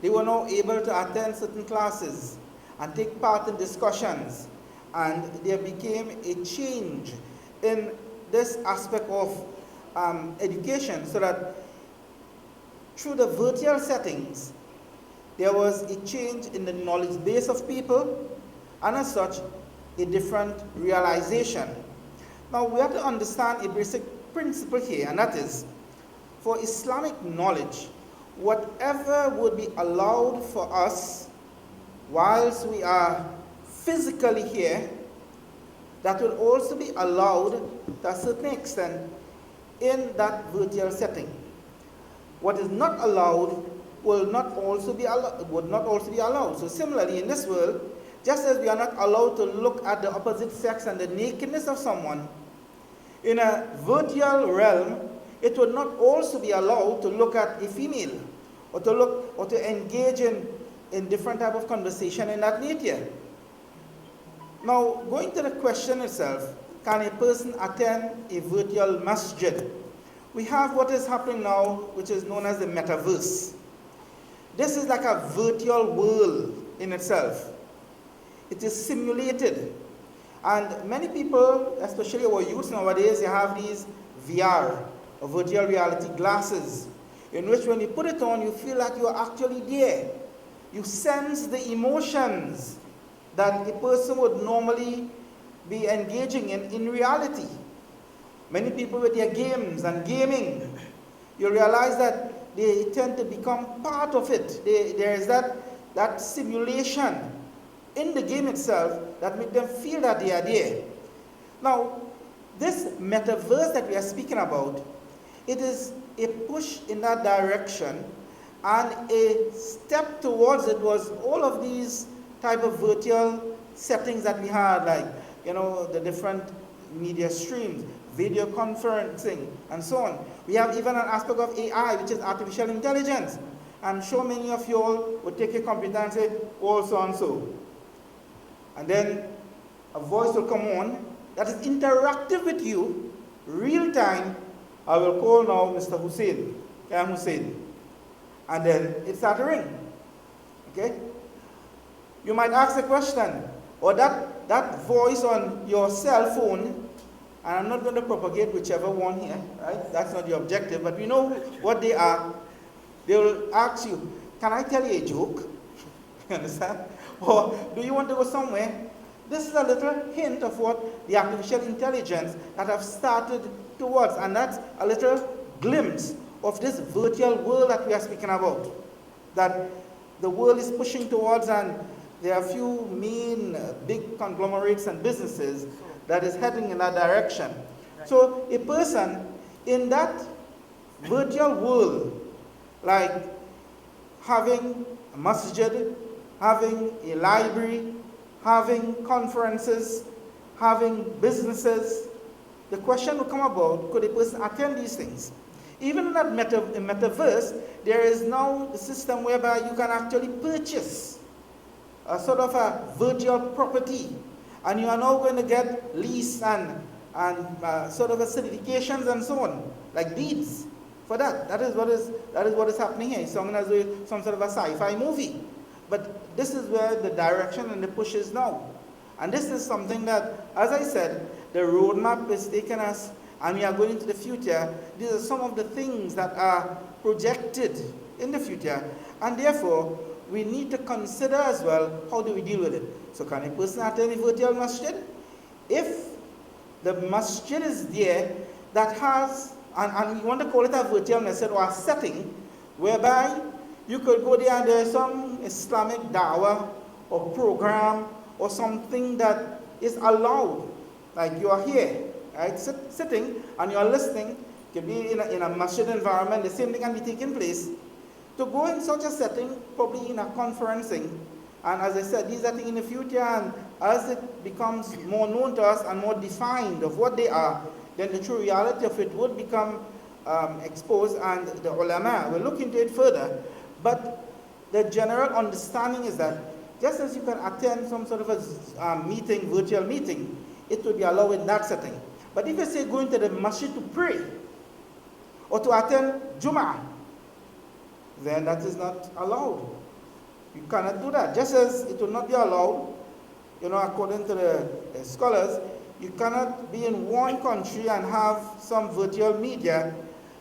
they were now able to attend certain classes and take part in discussions, and there became a change in this aspect of education, so that through the virtual settings there was a change in the knowledge base of people, and as such a different realization. Now we have to understand a basic principle here, and that is, for Islamic knowledge, whatever would be allowed for us whilst we are physically here, that will also be allowed to a certain extent in that virtual setting. What is not allowed will not also be allowed. So similarly, in this world, just as we are not allowed to look at the opposite sex and the nakedness of someone, in a virtual realm, it would not also be allowed to look at a female, or to engage in different type of conversation in that nature. Now, going to the question itself, can a person attend a virtual masjid? We have what is happening now, which is known as the Metaverse. This is like a virtual world in itself. It is simulated. And many people, especially our youth nowadays, they have these VR, or virtual reality glasses, in which when you put it on, you feel like you are actually there. You sense the emotions that a person would normally be engaging in reality. Many people with their games and gaming, you realize that they tend to become part of it. There is that simulation in the game itself that makes them feel that they are there. Now, this metaverse that we are speaking about, it is a push in that direction, and a step towards it was all of these type of virtual settings that we had, like, the different media streams, video conferencing, and so on. We have even an aspect of AI, which is artificial intelligence. I'm sure many of you all would take a computer and say, oh, so and so. And then a voice will come on that is interactive with you, real time. I will call now Mr. Hussein, Kahiam Hosein. And then it starts to ring. Okay? You might ask a question, or that voice on your cell phone, and I'm not going to propagate whichever one here, right? That's not the objective, but we know what they are. They will ask you, can I tell you a joke? You understand? Or do you want to go somewhere? This is a little hint of what the artificial intelligence that have started towards, and that's a little glimpse of this virtual world that we are speaking about, that the world is pushing towards, and there are a few main big conglomerates and businesses that is heading in that direction. So a person in that virtual world, like having a masjid, having a library, having conferences, having businesses, the question will come about, could a person attend these things? Even in that metaverse, there is now a system whereby you can actually purchase a sort of a virtual property, and you are now going to get lease and sort of a certifications and so on, like deeds for that. That is what is happening here. It's something as some sort of a sci-fi movie. But this is where the direction and the push is now. And this is something that, as I said, the roadmap is taking us, and we are going into the future. These are some of the things that are projected in the future, and therefore we need to consider as well, how do we deal with it? So can a person attend a virtual masjid? If the masjid is there that has, and we want to call it a virtual masjid or a setting, whereby you could go there and there's some Islamic da'wah or program or something that is allowed, like you are here, right, sitting and you are listening. It can be in a masjid environment, the same thing can be taking place. To go in such a setting, probably in a conferencing, and as I said, these are things in the future, and as it becomes more known to us and more defined of what they are, then the true reality of it would become exposed, and the ulama will look into it further. But the general understanding is that just as you can attend some sort of a meeting, virtual meeting, it would be allowed in that setting. But if you say going to the masjid to pray, or to attend Jum'ah, then that is not allowed. You cannot do that. Just as it will not be allowed, according to the scholars, you cannot be in one country and have some virtual media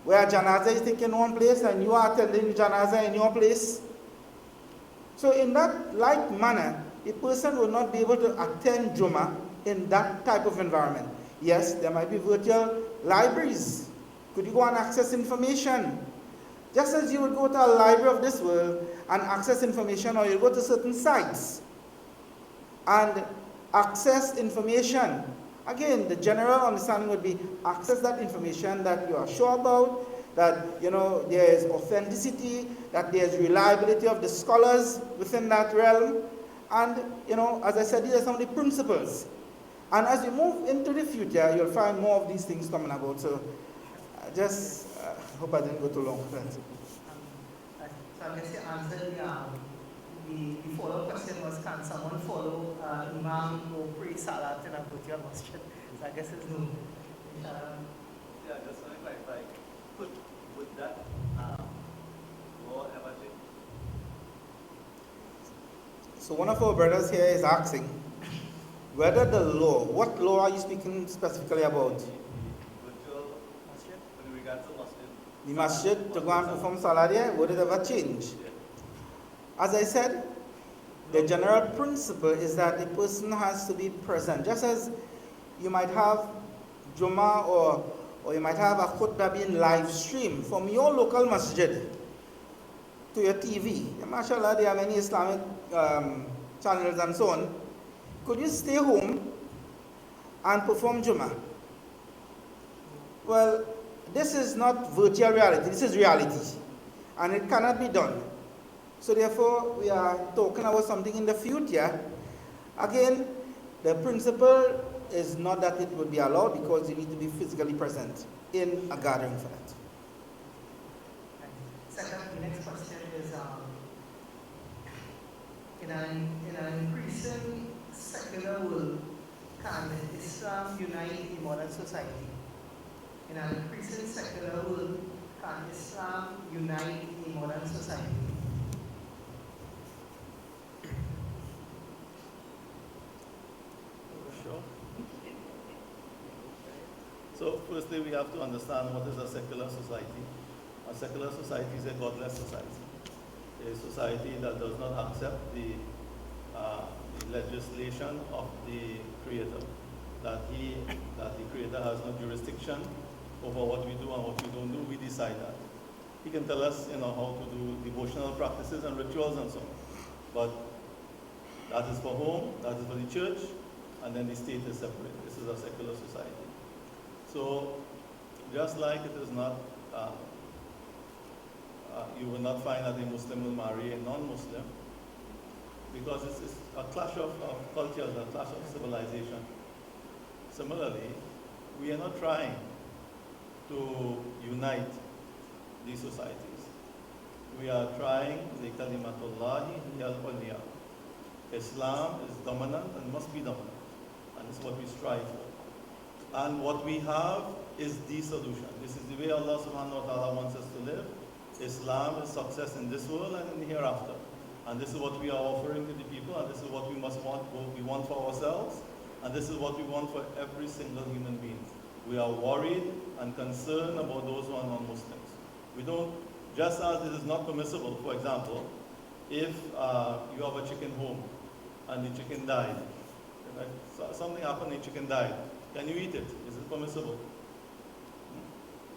where janazah is taken one place and you are attending janazah in your place. So in that like manner, a person will not be able to attend Jummah in that type of environment. Yes, there might be virtual libraries. Could you go and access information? Just as you would go to a library of this world and access information, or you go to certain sites and access information. Again, the general understanding would be access that information that you are sure about, that there is authenticity, that there is reliability of the scholars within that realm. And as I said, these are some of the principles. And as you move into the future, you'll find more of these things coming about. So just hope I didn't go too long. So I guess you answered the follow-up question was, can someone follow Imam or pray Salat in a virtual masjid? So I guess it's no. Yeah, just want to clarify. Would that law ever change? So one of our brothers here is asking whether the law, what law are you speaking specifically about? Virtual masjid, with regard to masjid. The masjid to go and perform salah there, would it ever change? As I said, the general principle is that the person has to be present. Just as you might have Jummah or you might have a khutbah being live stream from your local masjid to your TV. MashaAllah, there are many Islamic channels and so on. Could you stay home and perform Jummah? Well, this is not virtual reality, this is reality. And it cannot be done. So therefore, we are talking about something in the future. Again, the principle is not that it would be allowed, because you need to be physically present in a gathering for that. Second, the next question is, in an increasing secular world, can Islam unite the modern society? In an increasing secular world, can Islam unite the modern society? Sure. So firstly, we have to understand what is a secular society. A secular society is a godless society. A society that does not accept the legislation of the Creator. That the Creator has no jurisdiction over what we do and what we don't do. We decide that. He can tell us, how to do devotional practices and rituals and so on. But that is for home, that is for the church, and then the state is separate. This is a secular society. So, just like it is not, you will not find that a Muslim will marry a non-Muslim, because it's a clash of cultures, a clash of civilization. Similarly, we are not trying to unite these societies. We are trying, Kalimatullahi al-Uliya. Islam is dominant and must be dominant. And it's what we strive for. And what we have is the solution. This is the way Allah subhanahu wa ta'ala wants us to live. Islam is success in this world and in the hereafter. And this is what we are offering to the people, and this is what we want for ourselves, and this is what we want for every single human being. We are worried and concerned about those who are non-Muslims. We don't, just as it is not permissible, for example, if you have a chicken home and the chicken died, right? So something happened, the chicken died. Can you eat it? Is it permissible?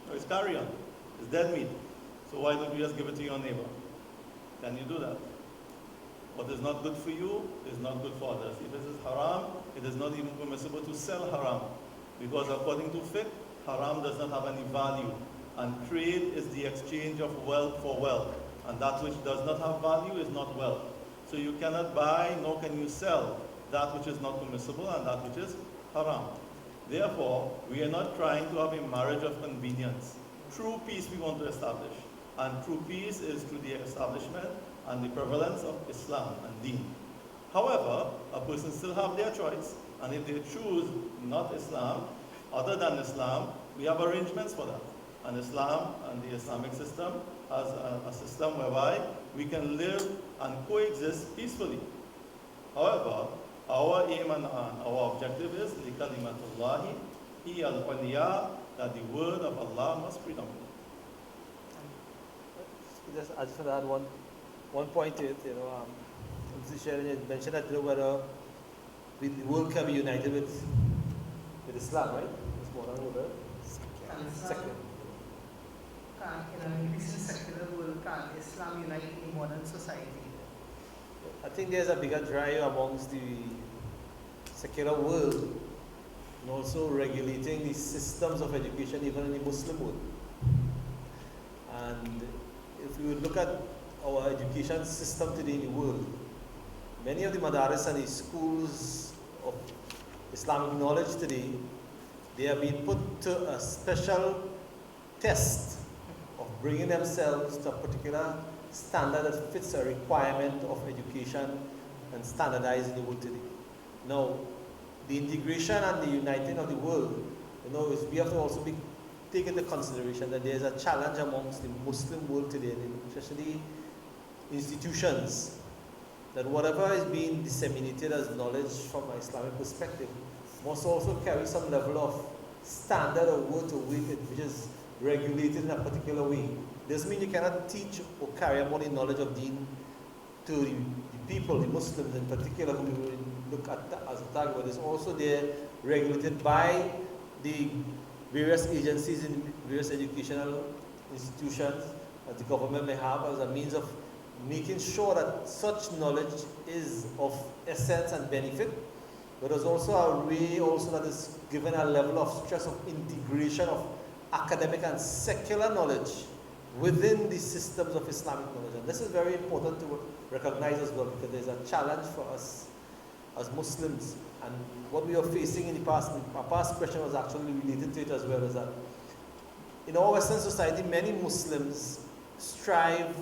No, it's carrion. It's dead meat. So why don't you just give it to your neighbor? Can you do that? What is not good for you is not good for others. If it is haram, it is not even permissible to sell haram. Because according to fiqh, haram does not have any value. And trade is the exchange of wealth for wealth. And that which does not have value is not wealth. So you cannot buy, nor can you sell that which is not permissible and that which is haram. Therefore, we are not trying to have a marriage of convenience. True peace we want to establish. And true peace is through the establishment and the prevalence of Islam and Deen. However, a person still have their choice, and if they choose not Islam, other than Islam, we have arrangements for that. And Islam and the Islamic system has a system whereby we can live and coexist peacefully. However, our aim and our objective is لِكَلِمَةُ هِيَ الْعُلْيَا, that the word of Allah must predominate. I just want to add one point to it. Mr. Shaheed mentioned that whether the world can be united with Islam, right? It's more than over. Secular. In an increasing secular world, can Islam unite a modern society? I think there's a bigger drive amongst the secular world and also regulating the systems of education even in the Muslim world. And if you look at our education system today in the world, many of the madaris and the schools of Islamic knowledge today, they have been put to a special test of bringing themselves to a particular standard that fits a requirement of education and standardized in the world today. Now, the integration and the uniting of the world, is we have to also take into consideration that there is a challenge amongst the Muslim world today, and especially institutions, that whatever is being disseminated as knowledge from an Islamic perspective must also carry some level of standard or word to weight which is regulated in a particular way. Doesn't mean you cannot teach or carry out the knowledge of Deen to the people, the Muslims in particular, who we look at as a target, but it's also there regulated by the various agencies in various educational institutions that the government may have as a means of making sure that such knowledge is of essence and benefit, but there's also a way also that is given a level of stress of integration of academic and secular knowledge within the systems of Islamic knowledge. And this is very important to recognize as well, because there's a challenge for us as Muslims. And what we are facing in the past, our past question was actually related to it as well, is that in our Western society, many Muslims strive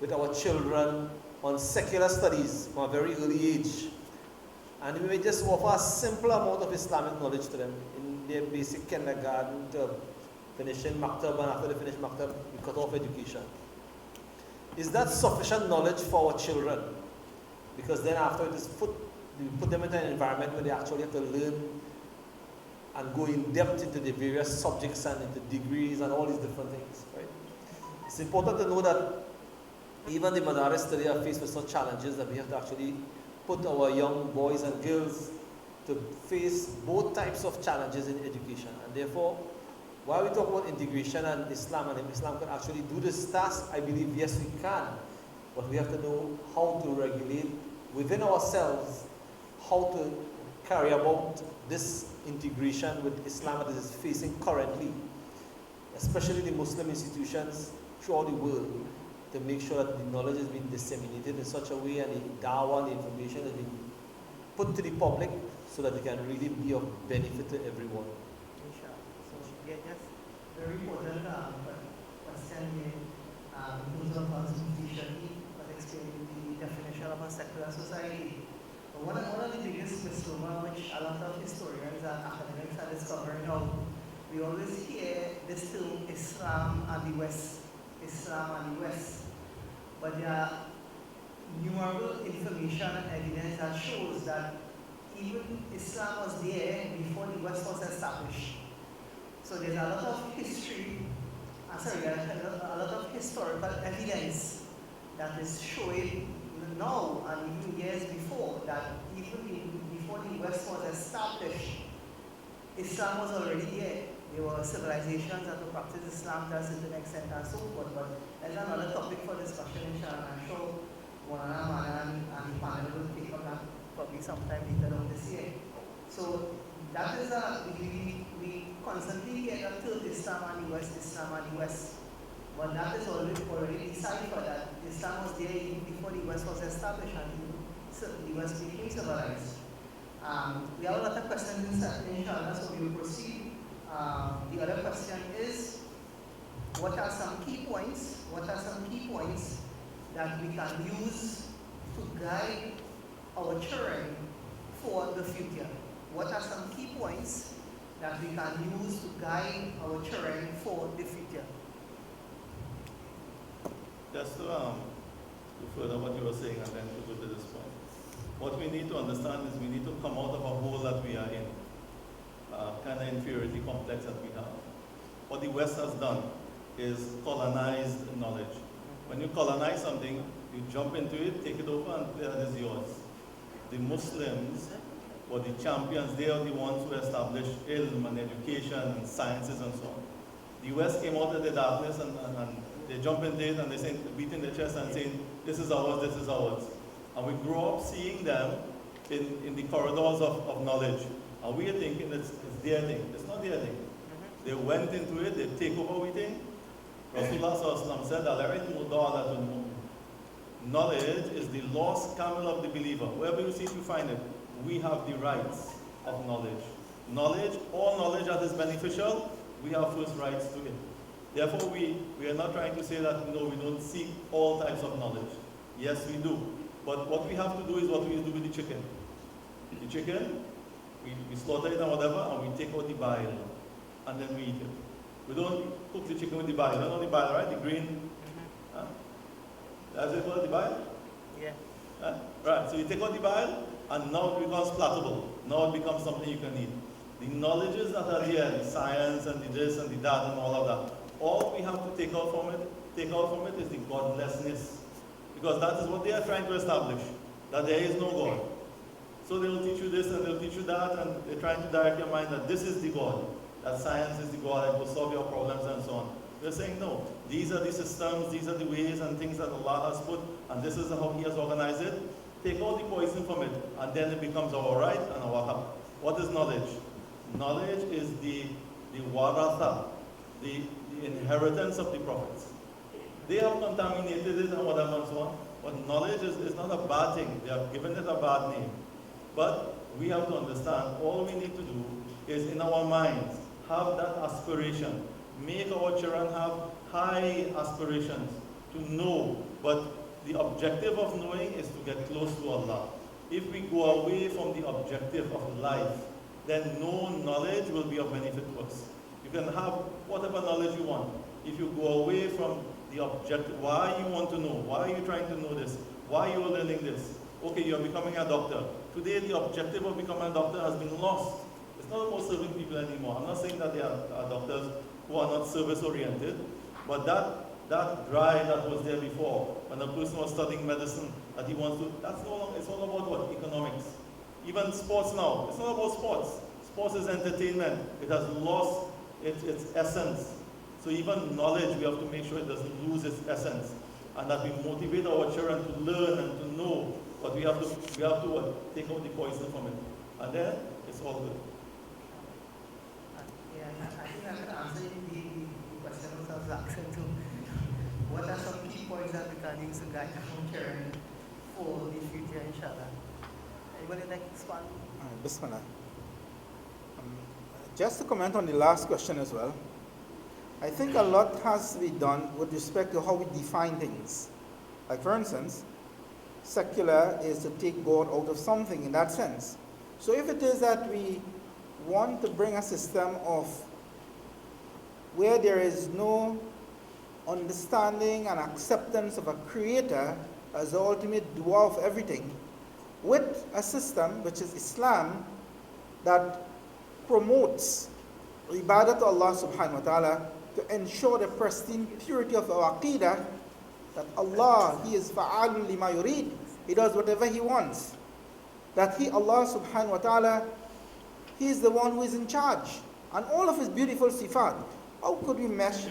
with our children on secular studies from a very early age. And we may just offer a simple amount of Islamic knowledge to them in their basic kindergarten to finishing maktab, and after they finish maktab, we cut off education. Is that sufficient knowledge for our children? Because then after we put them into an environment where they actually have to learn and go in depth into the various subjects and into degrees and all these different things, right? It's important to know that even the madaris today are faced with such challenges that we have to actually put our young boys and girls to face both types of challenges in education. And therefore, while we talk about integration and Islam can actually do this task, I believe yes we can. But we have to know how to regulate within ourselves how to carry about this integration with Islam that is facing currently, especially the Muslim institutions throughout the world, to make sure that the knowledge is being disseminated in such a way and the dawah, the information is being put to the public so that it can really be of benefit to everyone. Yes, very important question here in terms of Mufti Shaheed was explaining the definition of a secular society. But one of the biggest misnomers which a lot of historians and academics are discovering now, we always hear this term Islam and the West, Islam and the West. But there are numerous information and evidence that shows that even Islam was there before the West was established. So there's a lot of history, a lot of historical evidence that is showing now and even years before that even before the West was established, Islam was already there. There were civilizations that would practice Islam to a certain extent and so forth, but that's another topic for discussion, inshallah. I'm sure Maulana and the panel will take up that probably sometime later on this year. So that is we constantly hear the term Islam and the West, Islam and the West. But that is already deciphered that Islam was there even before the West was established and the West became civilized. We have a lot of questions inshallah, so we will proceed. The other question is, what are some key points? What are some key points that we can use to guide our children for the future? What are some key points that we can use to guide our children for the future? Just to further what you were saying and then to go to this point. What we need to understand is we need to come out of a hole that we are in, kind of inferiority complex that we have. What the West has done is colonized knowledge. When you colonize something, you jump into it, take it over, and that is yours. The Muslims were the champions. They are the ones who established ilm and education and sciences and so on. The West came out of the darkness and they jump into it and they say, beating their chest and saying, this is ours, this is ours. And we grow up seeing them in the corridors of knowledge. And we are thinking it's their thing. It's not their thing. They went into it, they take over everything. Rasulullah said, knowledge is the lost camel of the believer. Wherever you see it, you find it. We have the rights of knowledge. Knowledge, all knowledge that is beneficial, we have first rights to it. Therefore, we are not trying to say that no, we don't seek all types of knowledge. Yes, we do. But what we have to do is what we do with the chicken. The chicken, we slaughter it and whatever, and we take out the bile, and then we eat it. We don't cook the chicken with the bile. You know the bile, right? The green. Huh? That's it called the bile? Yeah. Huh? Right. So you take out the bile, and now it becomes palatable. Now it becomes something you can eat. The knowledges that are here, the science and the this and the that and all of that, all we have to take out from it is the godlessness. Because that is what they are trying to establish, that there is no God. So they will teach you this and they will teach you that, and they're trying to direct your mind that this is the God, that science is the God that will solve your problems and so on. They're saying no, these are the systems, these are the ways and things that Allah has put, and this is how He has organized it. Take all the poison from it, and then it becomes our right and our haq. What is knowledge? Knowledge is the waratha, the inheritance of the prophets. They have contaminated it and whatever and so on, but knowledge is not a bad thing. They have given it a bad name. But we have to understand, all we need to do is in our minds, have that aspiration. Make our children have high aspirations to know, but the objective of knowing is to get close to Allah. If we go away from the objective of life, then no knowledge will be of benefit to us. You can have whatever knowledge you want. If you go away from the objective, why you want to know, why are you trying to know this, why you are learning this, okay, you're becoming a doctor. Today the objective of becoming a doctor has been lost. It's not about serving people anymore. I'm not saying that there are doctors who are not service oriented, but that drive that was there before, when a person was studying medicine, that he wants to, that's no longer, it's all about what? Economics. Even sports now, it's not about sports. Sports is entertainment. It has lost its essence. So even knowledge, we have to make sure it doesn't lose its essence, and that we motivate our children to learn and to know. But we have to take out the poison from it, and then it's all good. Yeah, I think I can answer the question I was asking too. What are some key points that we can use to guide our children for the future, inshallah? Anybody like to expand? Bismillah. Just to comment on the last question as well, I think a lot has to be done with respect to how we define things. Like for instance, secular is to take God out of something in that sense. So if it is that we want to bring a system of where there is no understanding and acceptance of a creator as the ultimate doer of everything, with a system which is Islam that promotes ibadah to Allah subhanahu wa ta'ala to ensure the pristine purity of our aqidah, that Allah, He is fa'alun lima yurid, He does whatever He wants. That He, Allah subhanahu wa ta'ala, He is the one who is in charge. And all of His beautiful sifat, how could we mesh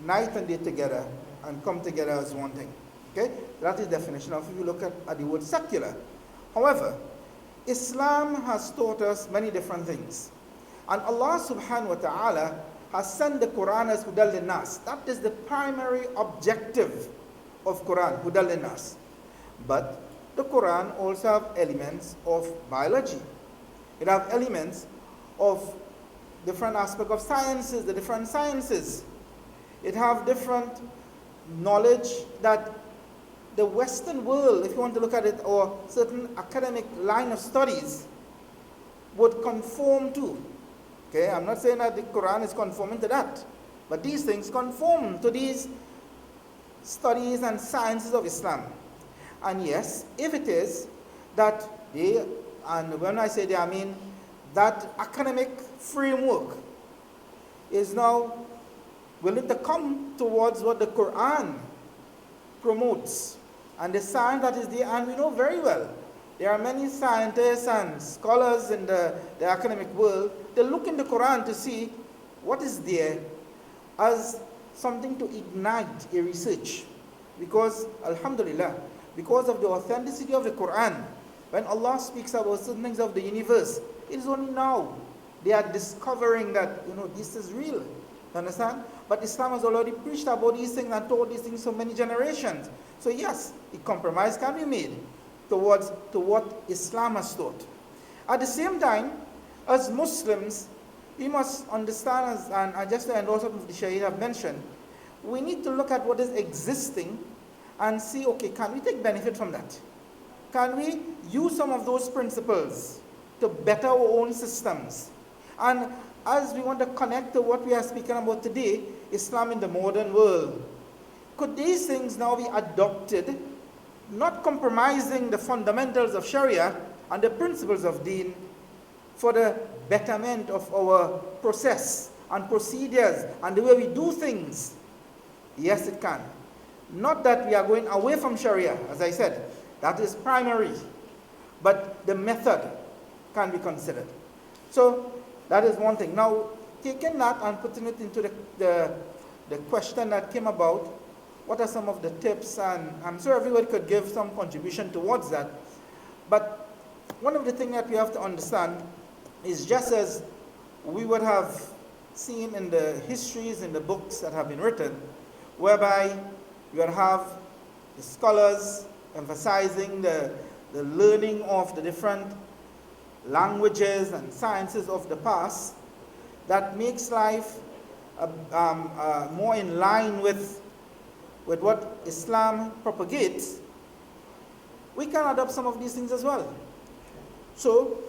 night and day together and come together as one thing? Okay, that is the definition of, if you look at the word secular. However, Islam has taught us many different things. And Allah subhanahu wa ta'ala has sent the Quran as Hudal Linnas. That is the primary objective of Quran, Hudal Linnas. But the Quran also have elements of biology. It have elements of different aspects of sciences, the different sciences. It have different knowledge that the Western world, if you want to look at it, or certain academic line of studies, would conform to. Okay, I'm not saying that the Quran is conforming to that, but these things conform to these studies and sciences of Islam. And yes, if it is that they, and when I say they, I mean that academic framework is now willing to come towards what the Quran promotes and the science that is there, and we know very well there are many scientists and scholars in the academic world. They look in the Quran to see what is there as something to ignite a research. Because, alhamdulillah, because of the authenticity of the Quran, when Allah speaks about certain things of the universe, it is only now they are discovering that, this is real. You understand? But Islam has already preached about these things and taught these things for many generations. So yes, a compromise can be made to what Islam has taught. At the same time, as Muslims, we must understand, and just to endorse what the Shaheed have mentioned, we need to look at what is existing and see, okay, can we take benefit from that? Can we use some of those principles to better our own systems? And as we want to connect to what we are speaking about today, Islam in the modern world, could these things now be adopted, not compromising the fundamentals of Sharia and the principles of Deen, for the betterment of our process and procedures and the way we do things? Yes, it can. Not that we are going away from Sharia, as I said, that is primary, but the method can be considered. So that is one thing. Now, taking that and putting it into the question that came about, what are some of the tips? And I'm sure everybody could give some contribution towards that. But one of the things that we have to understand is, just as we would have seen in the histories, in the books that have been written, whereby you would have the scholars emphasizing the learning of the different languages and sciences of the past, that makes life more in line with what Islam propagates. We can adopt some of these things as well. So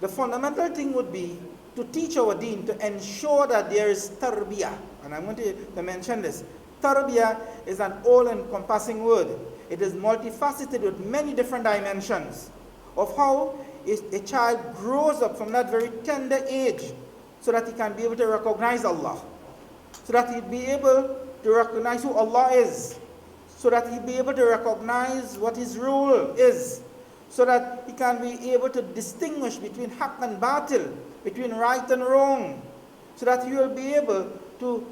the fundamental thing would be to teach our deen, to ensure that there is tarbiyah. And I'm going to mention this. Tarbiyah is an all-encompassing word. It is multifaceted with many different dimensions of how a child grows up from that very tender age, so that he can be able to recognize Allah, so that he'll be able to recognize who Allah is, so that he'll be able to recognize what his role is, so that he can be able to distinguish between haq and batil, between right and wrong, so that he will be able to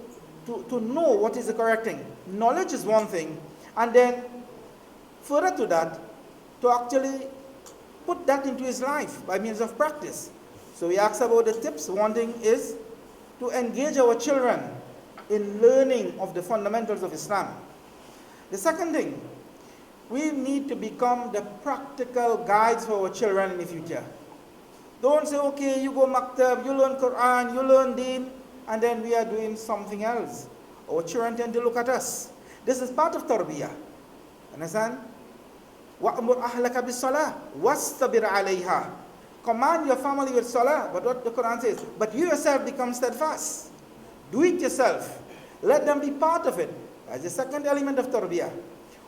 know what is the correct thing. Knowledge is one thing, and then further to that, to actually put that into his life by means of practice. So we asked about the tips. One thing is to engage our children in learning of the fundamentals of Islam. The second thing, we need to become the practical guides for our children in the future. Don't say, okay, you go maktab, you learn Quran, you learn Deen, and then we are doing something else. Our children tend to look at us. This is part of tarbiyah. Understand? وَأْمُرْ أَهْلَكَ بِالصَّلَاةِ وَاسْتَبِرْ عَلَيْهَا. Command your family with salah, but what the Quran says, but you yourself become steadfast. Do it yourself. Let them be part of it. That's the second element of tarbiyah.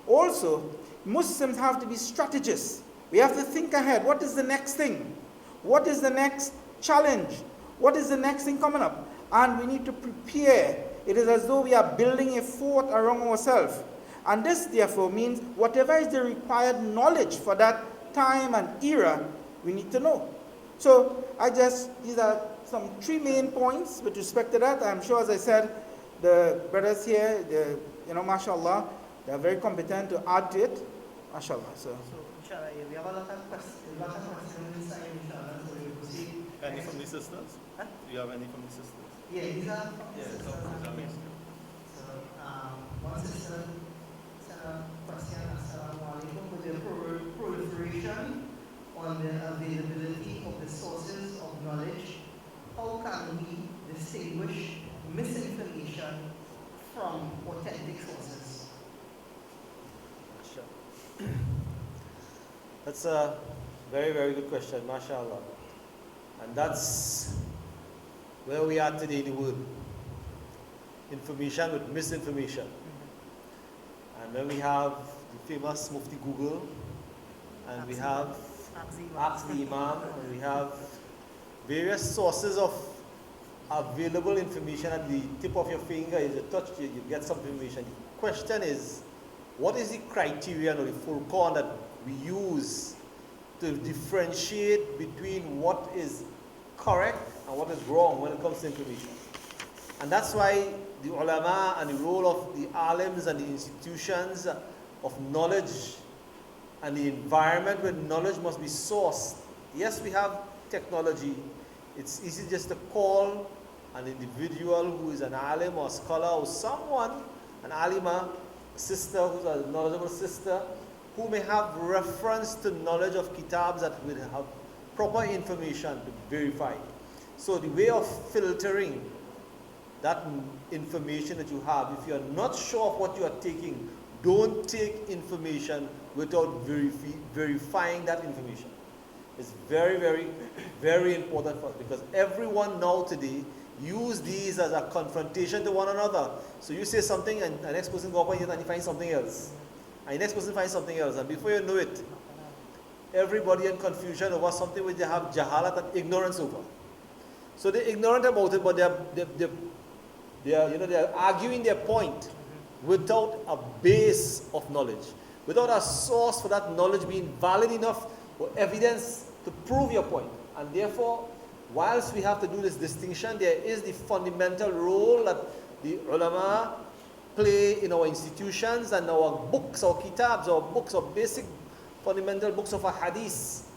Also, Muslims have to be strategists. We have to think ahead. What is the next thing? What is the next challenge? What is the next thing coming up? And we need to prepare. It is as though we are building a fort around ourselves. And this, therefore, means whatever is the required knowledge for that time and era, we need to know. So, these are some three main points with respect to that. I'm sure, as I said, the brothers here, mashallah, they are very competent to add to it. Mashallah. So inshallah, we have a lot of questions inside, inshallah, so we will proceed. any from the sisters? Huh? Do you have any from the sisters? Yeah, these are from the Yeah, sisters. that makes sense. So, one sister sent a question, Assalamu alaikum, with the proliferation on the availability of the sources of knowledge, how can we distinguish misinformation from authentic sources? Sure. That's a very, very good question, mashallah. And that's where we are today in the world. Information with misinformation. And then we have the famous Mufti Google, and we have Ask the Imam, and we have various sources of available information at the tip of your finger. If you touch it, you get some information. The question is, what is the criterion or the fulcrum that we use to differentiate between what is correct and what is wrong when it comes to information? And that's why the ulama and the role of the alims and the institutions of knowledge and the environment where knowledge must be sourced. Yes, we have technology. It's easy just to call an individual who is an alim or a scholar or someone, an alima, a sister who's a knowledgeable sister, who may have reference to knowledge of kitabs that will have proper information to verify. So the way of filtering that information that you have, if you are not sure of what you are taking, don't take information without verifying that information. It's very, very, very important for us, because everyone now today use these as a confrontation to one another. So you say something and the next person go up and you find something else. And the next person finds something else. And before you know it, everybody in confusion over something which they have jahalat and ignorance over. So they're ignorant about it, but they're arguing their point without a base of knowledge, without a source for that knowledge being valid enough or evidence to prove your point. And therefore, whilst we have to do this distinction, there is the fundamental role that the ulama play in our institutions and our books, our kitabs, our books, our basic fundamental books of a hadith,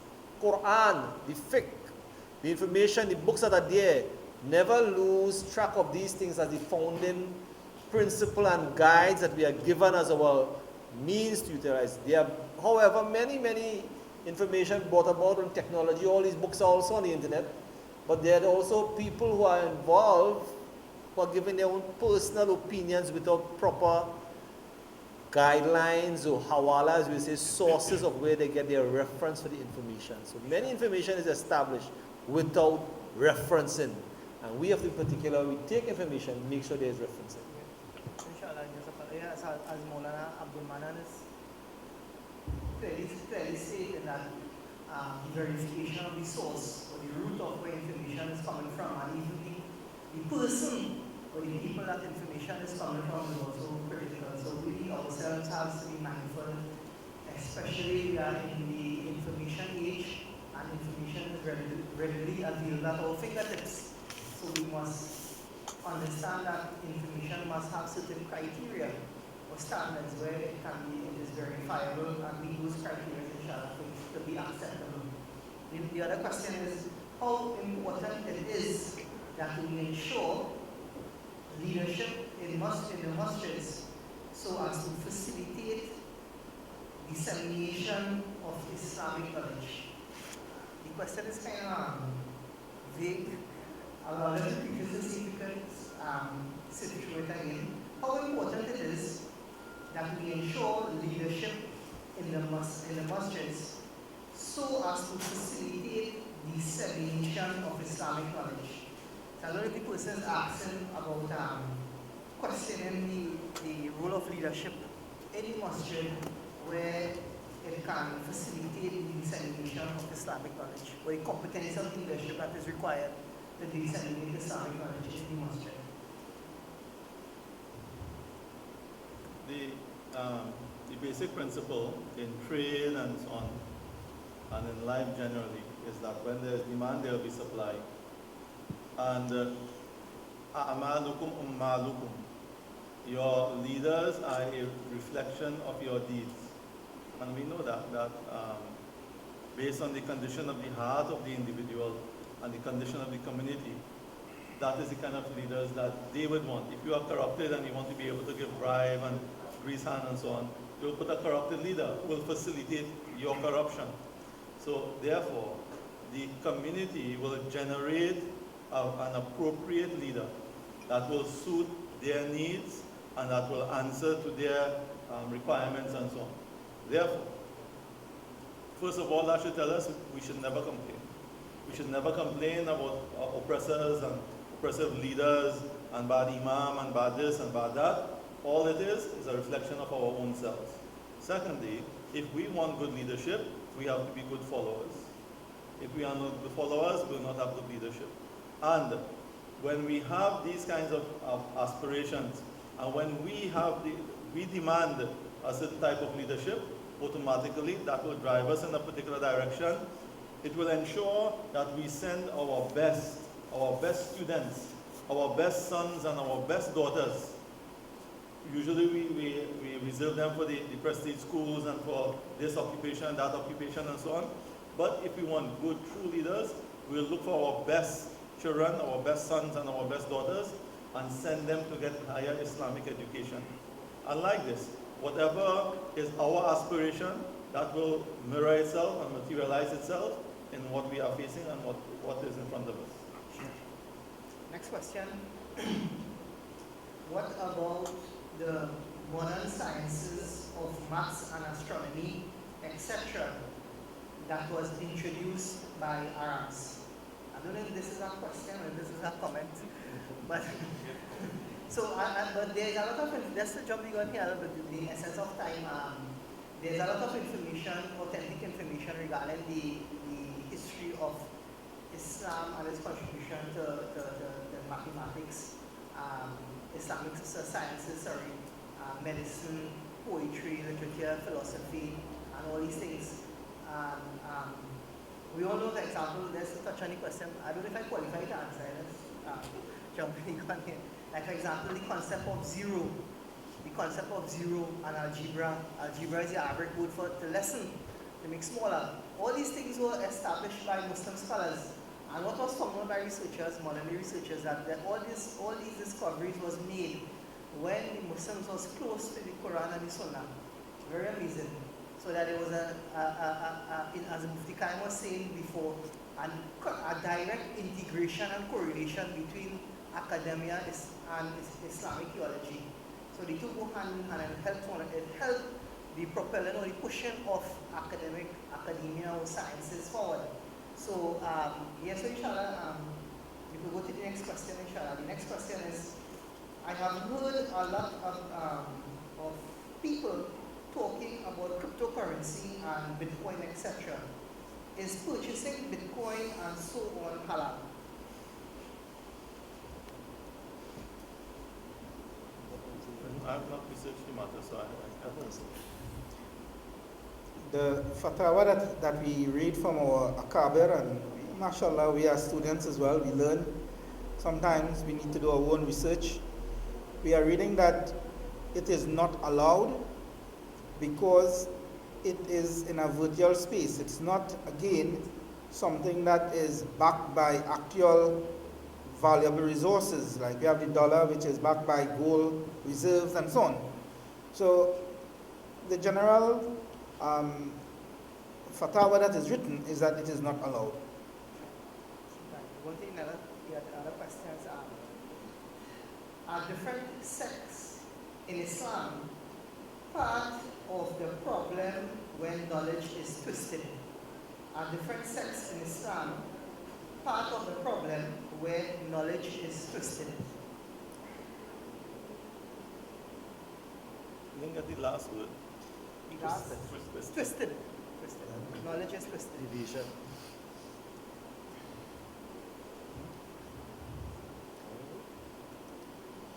Quran, the fiqh, the information, the books that are there. Never lose track of these things as the founding principle and guides that we are given as our means to utilize. There are, however, many information brought about on technology. All these books are also on the internet. But there are also people who are involved who are giving their own personal opinions without proper guidelines or hawalas, we say sources of where they get their reference for the information. So many information is established without referencing. And we have to, in particular, we take information, make sure there is referencing. Inshallah, as Maulana Abdul Mannan is clearly stating that the verification of the source or the root of where information is coming from, and even the person or the people that information is coming from is also critical. So we ourselves have to be mindful, especially we are in the information age and information is readily available at our fingertips. So we must understand that information must have certain criteria or standards where it is verifiable, and we use criteria inshallah for it to be acceptable. The other question is how important it is that we ensure leadership in the masjids so as to facilitate dissemination of Islamic knowledge. The question is kind of vague. I'll let the previous speakers situate again. How important it is that we ensure leadership in the masjids so as to facilitate dissemination of Islamic knowledge. So a lot of the persons asking about questioning the role of leadership in the masjid where it can facilitate the dissemination of Islamic knowledge, or the competence of leadership that is required to disseminate Islamic knowledge in the masjid. The basic principle in trade and so on, and in life generally, is that when there is demand, there will be supply. And a'malukum ummalukum. Your leaders are a reflection of your deeds. And we know that based on the condition of the heart of the individual and the condition of the community, that is the kind of leaders that they would want. If you are corrupted and you want to be able to give bribe and grease hand and so on, you will put a corrupted leader who will facilitate your corruption. So therefore, the community will generate an appropriate leader that will suit their needs and that will answer to their requirements and so on. Therefore, first of all, that should tell us we should never complain. We should never complain about oppressors and oppressive leaders and bad imam and bad this and bad that. All it is a reflection of our own selves. Secondly, if we want good leadership, we have to be good followers. If we are not good followers, we will not have good leadership. And when we have these kinds of aspirations, and when we demand a certain type of leadership, automatically that will drive us in a particular direction. It will ensure that we send our best students, our best sons and our best daughters. Usually we reserve them for the prestige schools and for this occupation, that occupation and so on. But if we want good, true leaders, we'll look for our best children, our best sons and our best daughters, and send them to get higher Islamic education. Unlike this, whatever is our aspiration, that will mirror itself and materialize itself in what we are facing and what is in front of us. Next question. What about the modern sciences of maths and astronomy, etc., that was introduced by Arabs? I don't know if this is a question or this is a comment, but but there's a lot of, just to jump the gun here, but the essence of time, there's a lot of information, authentic information regarding the history of Islam and its contribution to mathematics, Islamic sciences, medicine, poetry, literature, philosophy, and all these things. We all know the example, let's touch on the question. I don't know if I qualify to answer this. Jump in here. Like, for example, the concept of zero. The concept of zero and algebra. Algebra is the Arabic word for to lessen, to make smaller. All these things were established by Muslim scholars. And what was found out by researchers, modern researchers, that all these discoveries was made when the Muslims was close to the Quran and the Sunnah. Very amazing. So that there was as Mufti Kahiam was saying before, a direct integration and correlation between academia and Islamic theology. So the two go hand in hand and it helped the propelling or the pushing of academia or sciences forward. So yes, so inshallah, if we go to the next question, inshallah. The next question is, I have heard a lot of people talking about cryptocurrency and Bitcoin, etc. Is purchasing Bitcoin and so on halal? I have not researched the matter, so I can't answer. The fatwa that we read from our akabir, and mashallah, we are students as well, we learn. Sometimes we need to do our own research. We are reading that it is not allowed because it is in a virtual space. It's not, again, something that is backed by actual valuable resources. Like we have the dollar, which is backed by gold reserves and so on. So the general fatwa that is written is that it is not allowed. One thing, other questions are different sects in Islam part of the problem when knowledge is twisted? Are different sects in Islam part of the problem where knowledge is twisted? I didn't get the last word. The last Twisted. twisted. Knowledge is twisted. Division.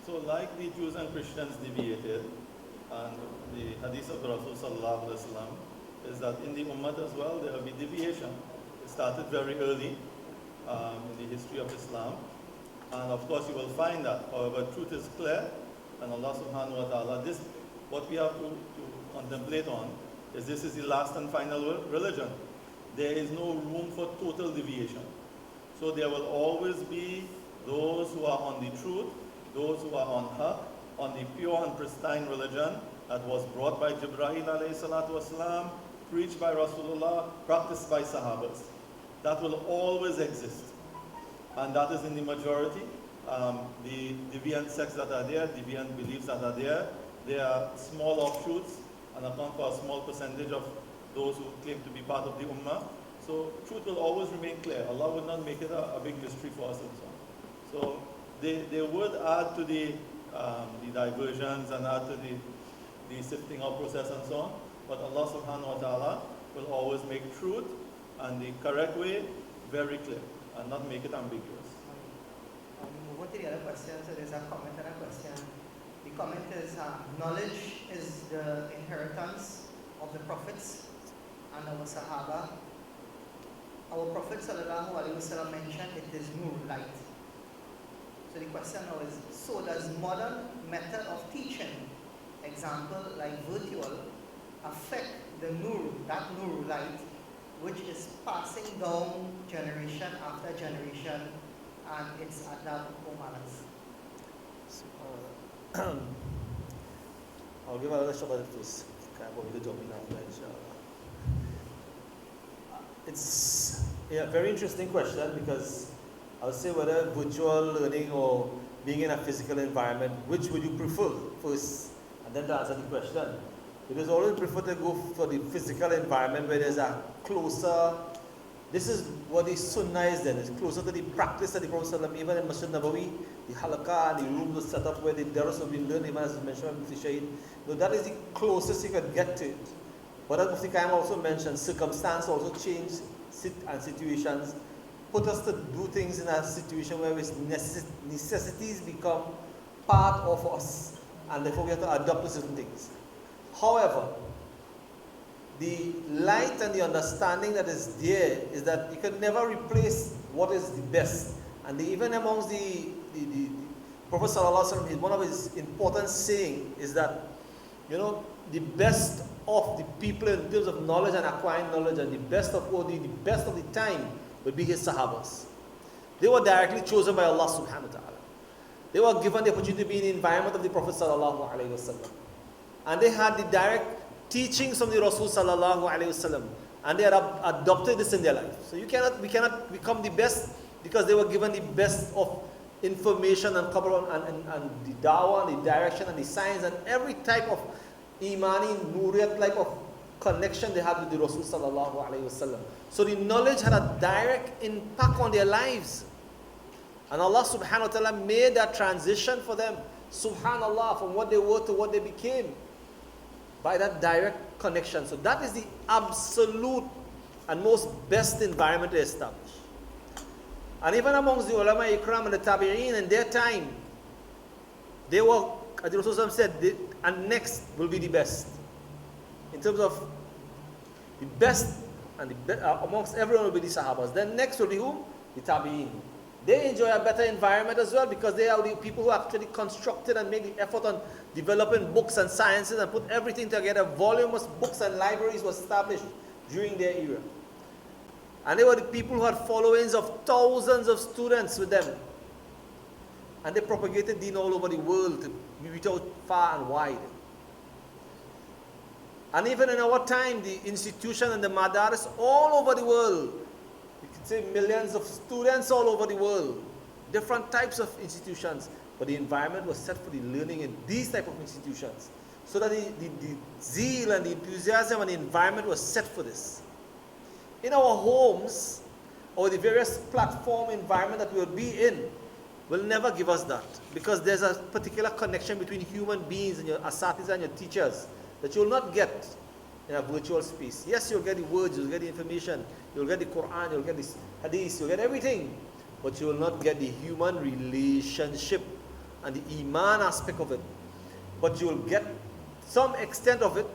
So like the Jews and Christians deviated, and the hadith of the Rasul sallallahu alaihi wasallam is that in the Ummah as well there will be deviation. It started very early in the history of Islam, and of course you will find that. However, truth is clear, and Allah subhanahu wa ta'ala, this, what we have to contemplate on is this is the last and final religion. There is no room for total deviation. So there will always be those who are on the truth, those who are on haqq, on the pure and pristine religion that was brought by Jibreel alayhi salatu wasalam, preached by Rasulullah, practiced by Sahabas. That will always exist. And that is in the majority. The deviant sects that are there, deviant beliefs that are there, they are small offshoots and account for a small percentage of those who claim to be part of the Ummah. So truth will always remain clear. Allah will not make it a big mystery for us and so on. So they would add to the diversions and add to the sifting out process and so on. But Allah subhanahu wa ta'ala will always make truth and the correct way very clear and not make it ambiguous. Move on to the other question. So there's a comment and a question. The comment is, knowledge is the inheritance of the prophets and our Sahaba. Our Prophet sallallahu alaihi wasallam mentioned it is nur, light. So the question now is, so does modern method of teaching, example like virtual, affect the nur, that nur light, which is passing down generation after generation, and it's adab or balance? I'll give another shot at it first. I'm going to jump in after, inshallah. It's a very interesting question, because I'll say whether virtual learning or being in a physical environment, which would you prefer first, and then to answer the question. Because I always prefer to go for the physical environment where there's a closer, this is what the sunnah is then, it's closer to the practice of the Prophet ﷺ. Even in Masjid Nabawi, the halaqah and the rooms were set up where the daras have been learned, even as mentioned by Mufti Shaheed. So that is the closest you can get to it. But as Mufti Kahiam also mentioned, circumstance also change and situations put us to do things in a situation where necessities become part of us, and therefore we have to adapt to certain things. However, the light and the understanding that is there is that you can never replace what is the best. And even amongst the Prophet ﷺ, one of his important saying is that, the best of the people in terms of knowledge and acquiring knowledge, and the best of the time would be his Sahabas. They were directly chosen by Allah subhanahu wa ta'ala. They were given the opportunity to be in the environment of the Prophet sallallahu alaihi wasallam. And they had the direct teachings from the Rasul sallallahu alaihi wasallam. And they had adopted this in their life. So we cannot become the best because they were given the best of information and Quran and the dawah, and the direction and the science and every type of imani, nuriyat type of connection they had with the Rasul sallallahu alaihi wasallam. So the knowledge had a direct impact on their lives. And Allah subhanahu wa ta'ala made that transition for them, subhanallah, from what they were to what they became by that direct connection. So that is the absolute and most best environment to establish. And even amongst the ulama ikram and the tabi'een in their time, they were, as the Rasul said, and next will be the best. In terms of the best, and amongst everyone will be the Sahabas. Then next will be whom? The tabi'een. They enjoy a better environment as well because they are the people who actually constructed and made the effort on developing books and sciences and put everything together. Voluminous books and libraries were established during their era. And they were the people who had followings of thousands of students with them. And they propagated deen all over the world to reach out far and wide. And even in our time, the institution and the madaris all over the world, you could say millions of students all over the world, different types of institutions, but the environment was set for the learning in these type of institutions. So that the zeal and the enthusiasm and the environment was set for this. In our homes, or the various platform environment that we'll be in, will never give us that. Because there's a particular connection between human beings and your asatiz and your teachers that you will not get in a virtual space. Yes, you'll get the words, you'll get the information, you'll get the Quran, you'll get the hadith, you'll get everything, but you will not get the human relationship and the iman aspect of it. But you will get some extent of it,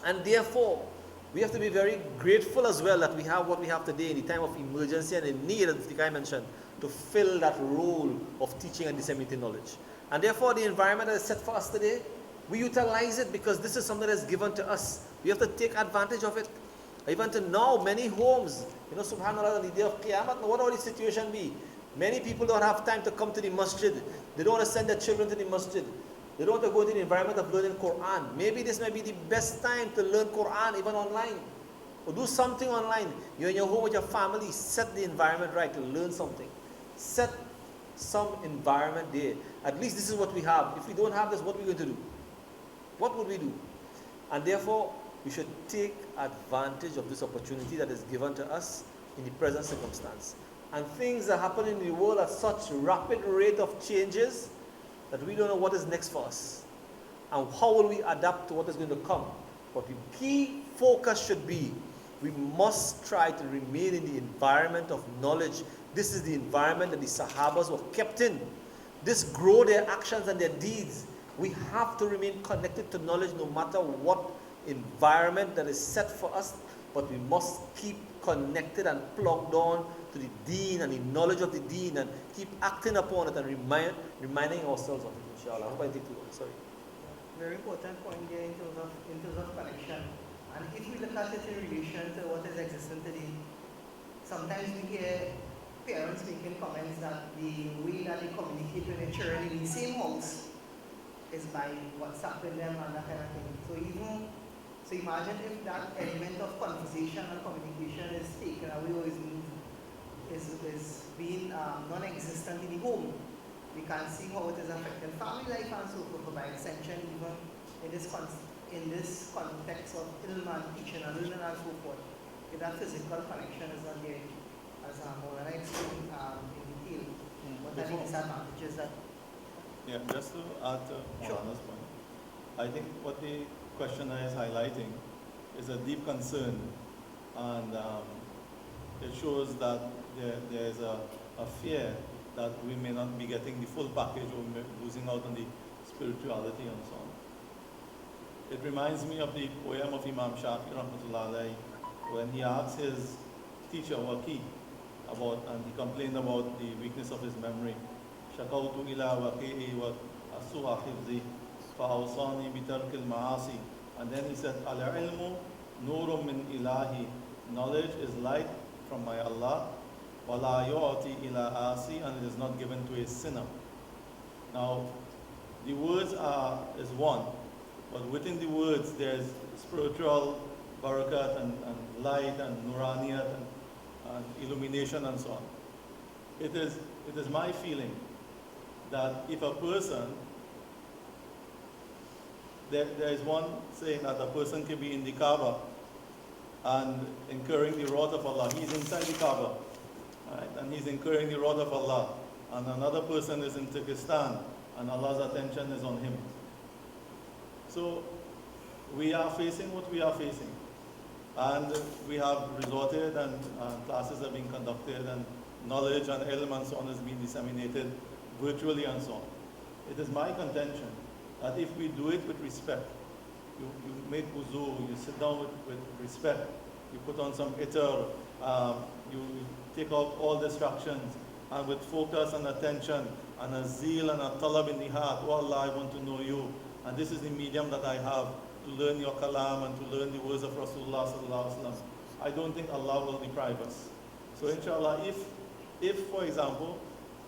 and therefore, we have to be very grateful as well that we have what we have today in the time of emergency and in need, as the guy mentioned, to fill that role of teaching and disseminating knowledge. And therefore, the environment that is set for us today, we utilize it because this is something that is given to us. We have to take advantage of it. Even to now, many homes, subhanAllah, on the day of Qiyamah, what will the situation be? Many people don't have time to come to the masjid. They don't want to send their children to the masjid. They don't want to go to the environment of learning Quran. Maybe this might be the best time to learn Quran, even online. Or do something online. You're in your home with your family, set the environment right to learn something. Set some environment there. At least this is what we have. If we don't have this, what are we going to do? What would we do? And therefore, we should take advantage of this opportunity that is given to us in the present circumstance. And things are happening in the world at such rapid rate of changes that we don't know what is next for us. And how will we adapt to what is going to come? But the key focus should be, we must try to remain in the environment of knowledge. This is the environment that the Sahabas were kept in. This grow their actions and their deeds. We have to remain connected to knowledge no matter what environment that is set for us, but we must keep connected and plugged on to the deen and the knowledge of the deen and keep acting upon it and reminding ourselves of it, inshallah. I hope I did too long. Sorry. Very important point there in terms of connection. And if we look at it in relation to what is existing today, sometimes we hear parents making comments that the way that they communicate with their children in the same house is by WhatsApping them and that kind of thing. So imagine if that element of conversation and communication is taken away or is being non-existent in the home. We can see how it is affecting family life and so forth, by extension even in this context of ilm and teaching and learning and so forth. If that physical connection is not there, as Maulana explained in detail, what are the disadvantages that... Yeah, just to add to Maulana's point, I think what the questioner is highlighting is a deep concern, and it shows that there is a fear that we may not be getting the full package or losing out on the spirituality and so on. It reminds me of the poem of Imam Shafi rahmatullah alayhi, when he asked his teacher Waqi about, and he complained about the weakness of his memory. Shakawtu ila waqi'i wa asu'a hifzi fa'awsani bitarkil ma'asi. And then he said, al-ilmu nurum min ilahi. Knowledge is light from my Allah. Wala yu'ati ila asi, and it is not given to a sinner. Now, the words is one, but within the words there's spiritual barakat and light and nuraniyat and illumination and so on. It is my feeling that if a person, there is one saying that a person can be in the Kaaba and incurring the wrath of Allah. He's inside the Kaaba, right? And he's incurring the wrath of Allah. And another person is in Turkestan and Allah's attention is on him. So we are facing what we are facing. And we have resorted and classes are being conducted and knowledge and ilm and so on is being disseminated virtually and so on. It is my contention that if we do it with respect, you make wuzu, you sit down with respect, you put on some itar, you take out all distractions, and with focus and attention, and a zeal and a talab in the heart, oh Allah, I want to know you, and this is the medium that I have to learn your kalam and to learn the words of Rasulullah sallallahu alaihi wasallam. I don't think Allah will deprive us. So inshallah, if for example,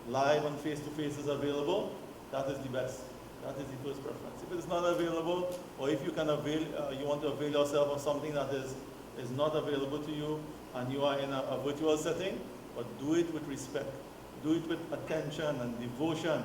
live and face-to-face is available, that is the best. That is the first preference. If it is not available, or if you can avail, you want to avail yourself of something that is not available to you, and you are in a virtual setting, but do it with respect. Do it with attention and devotion,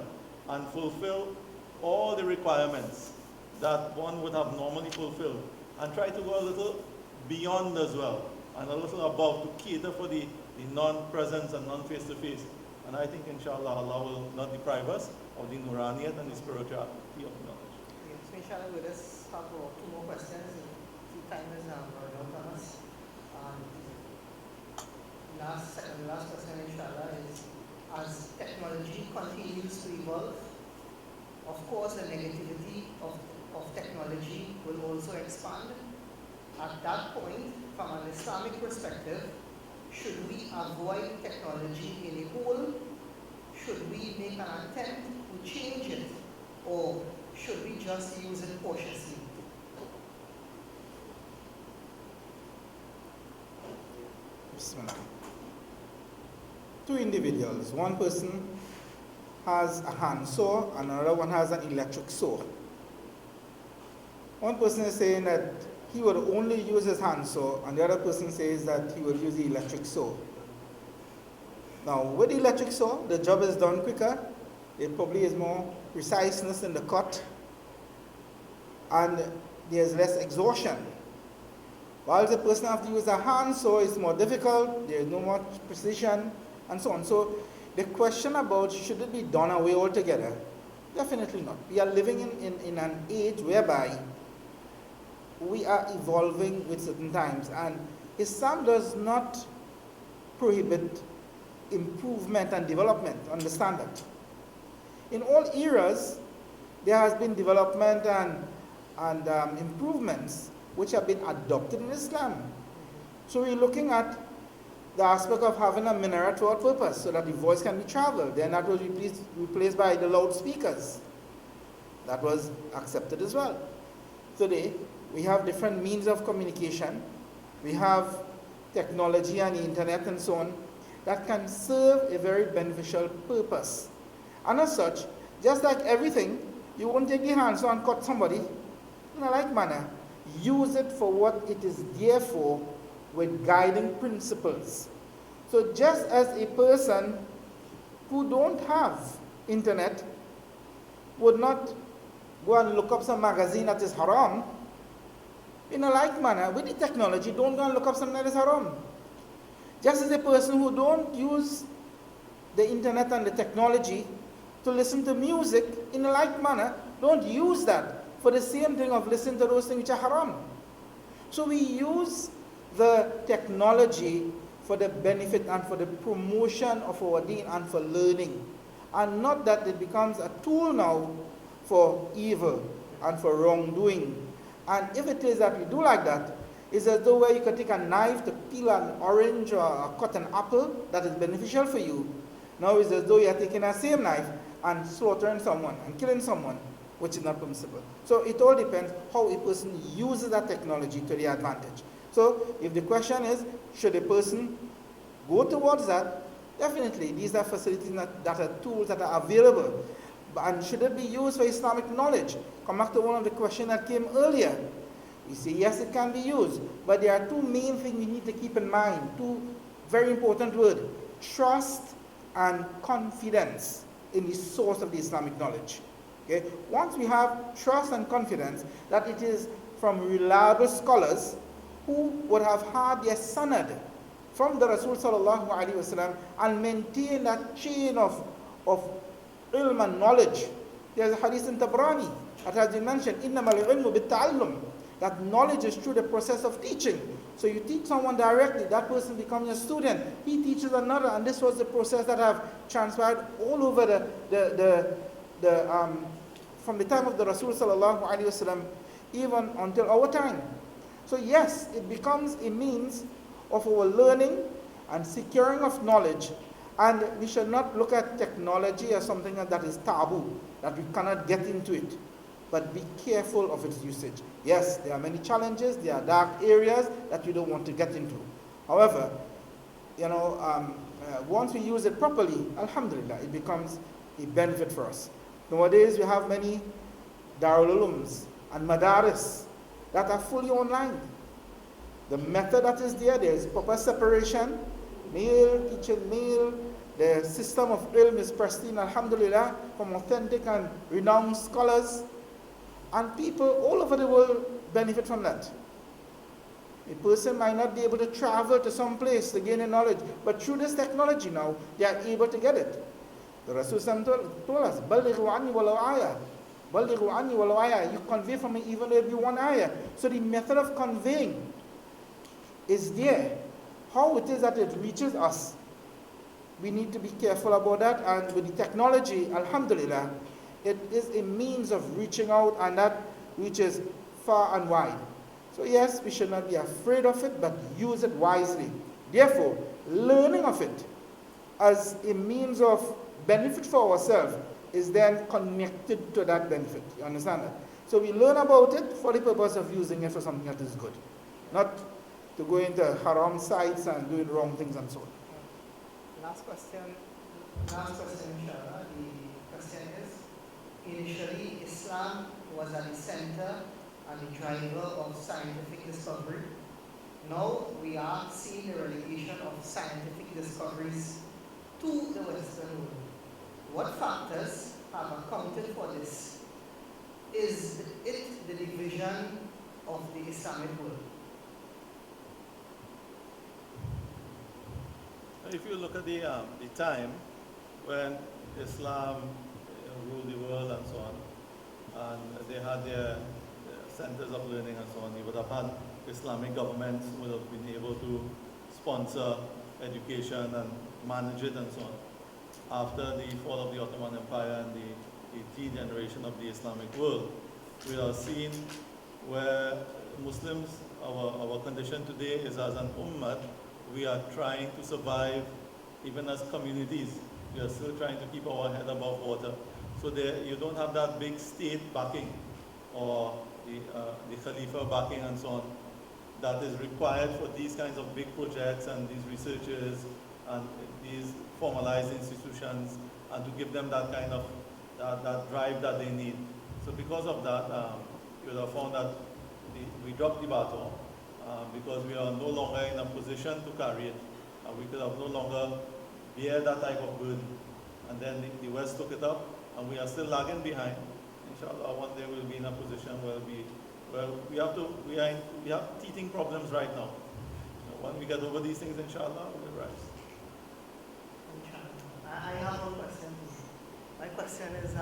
and fulfill all the requirements that one would have normally fulfilled, and try to go a little beyond as well, and a little above to cater for the non-presence and non-face-to-face. And I think inshallah Allah will not deprive us of the nuraniyat and the spirituality of knowledge. Yes, so inshallah we'll just have 2 more questions. The time is running out on us. Last question inshallah is, as technology continues to evolve, of course the negativity of technology will also expand. At that point, from an Islamic perspective, should we avoid technology in a whole? Should we make an attempt to change it? Or should we just use it cautiously? Bismillah. Two individuals. One person has a hand saw and another one has an electric saw. One person is saying that he would only use his hand saw, and the other person says that he would use the electric saw. Now, with the electric saw, the job is done quicker. It probably is more preciseness in the cut, and there's less exhaustion. While the person has to use a hand saw, it's more difficult, there's no much precision, and so on. So the question about should it be done away altogether? Definitely not. We are living in an age whereby we are evolving with certain times, and Islam does not prohibit improvement and development. Understand that. In all eras, there has been development and improvements which have been adopted in Islam. So we're looking at the aspect of having a minaret for what purpose? So that the voice can be traveled. Then that was replaced by the loudspeakers. That was accepted as well. Today, we have different means of communication. We have technology and the internet and so on that can serve a very beneficial purpose. And as such, just like everything, you won't take the handsaw and cut somebody in a like manner. Use it for what it is there for, with guiding principles. So just as a person who don't have internet would not go and look up some magazine that is haram, in a like manner, with the technology, don't go and look up something that is haram. Just as a person who don't use the internet and the technology to listen to music, in a like manner, don't use that for the same thing of listening to those things which are haram. So we use the technology for the benefit and for the promotion of our deen and for learning, and not that it becomes a tool now for evil and for wrongdoing. And if it is that we do like that, it's as though where you could take a knife to peel an orange or cut an apple that is beneficial for you. Now it's as though you are taking that same knife and slaughtering someone and killing someone, which is not permissible. So it all depends how a person uses that technology to the advantage. So if the question is, should a person go towards that? Definitely, these are facilities that are tools that are available. And should it be used for Islamic knowledge? Come back to one of the questions that came earlier. We say, yes, it can be used. But there are two main things we need to keep in mind. Two very important words. Trust and confidence in the source of the Islamic knowledge. Okay? Once we have trust and confidence that it is from reliable scholars who would have had their sanad from the Rasul sallallahu alaihi wasallam and maintain that chain of ilm and knowledge. There's a hadith in Tabrani that has been mentioned, إِنَّمَا الْعِلْمُ بِالتَّعَلُّمِ, that knowledge is through the process of teaching. So you teach someone directly, that person becomes your student, he teaches another, and this was the process that have transpired all over from the time of the Rasul sallallahu alaihi wasallam even until our time. So yes, it becomes a means of our learning and securing of knowledge. And we should not look at technology as something that is taboo, that we cannot get into it. But be careful of its usage. Yes, there are many challenges, there are dark areas that we don't want to get into. However, once we use it properly, alhamdulillah, it becomes a benefit for us. Nowadays, we have many Darul Ulums and Madaris that are fully online. The method that is there is proper separation, male teaching male. The system of ilm is pristine, alhamdulillah, from authentic and renowned scholars. And people all over the world benefit from that. A person might not be able to travel to some place to gain a knowledge, but through this technology now, they are able to get it. The Rasul told us, بَلِّغُوا عَنِّي وَلَوْ آيَةً. بَلِّغُوا عَنِّي وَلَوْ آيَةً. You convey from me even though it be one ayah. So the method of conveying is there. How it is that it reaches us, we need to be careful about that. And with the technology, alhamdulillah, it is a means of reaching out, and that reaches far and wide. So yes, we should not be afraid of it, but use it wisely. Therefore, learning of it as a means of benefit for ourselves is then connected to that benefit. You understand that? So we learn about it for the purpose of using it for something that is good. Not to go into haram sites and doing wrong things and so on. Last question, inshallah. The question is, initially Islam was at the center and the driver of scientific discovery. Now we are seeing the relegation of scientific discoveries to the Western world. What factors have accounted for this? Is it the division of the Islamic world? If you look at the time when Islam ruled the world and so on, and they had their centers of learning and so on, you would have had Islamic governments would have been able to sponsor education and manage it and so on. After the fall of the Ottoman Empire and the degeneration of the Islamic world, we are seeing where Muslims, our condition today is as an ummah, we are trying to survive even as communities. We are still trying to keep our head above water. So there, you don't have that big state backing or the Khalifa backing and so on that is required for these kinds of big projects and these researchers and these formalized institutions, and to give them that kind of that drive that they need. So because of that, you would have found that we dropped the baton because we are no longer in a position to carry it. We could have no longer bear that type of burden. And then the West took it up, and we are still lagging behind. Inshallah, one day we'll be in a position where we have teething problems right now. When we get over these things, inshallah, we'll rise. I have one question. My question is,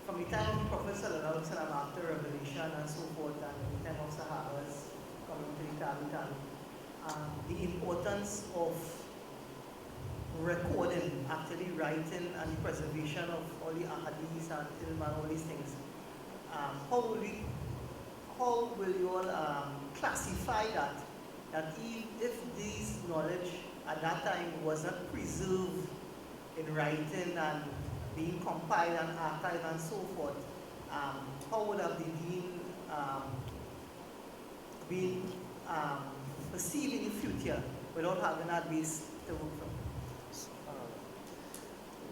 from the time of the Prophet Sallallahu Alaihi Wasallam, after revelation and so forth, and the time of Sahabas coming to the Tabi'in, the importance of recording, actually writing, and the preservation of all the ahadith and ilm and all these things. How will you all classify that? That if this knowledge at that time was not preserved in writing and being compiled and archived and so forth, how would have the deen been perceived in the future without having that base to work from?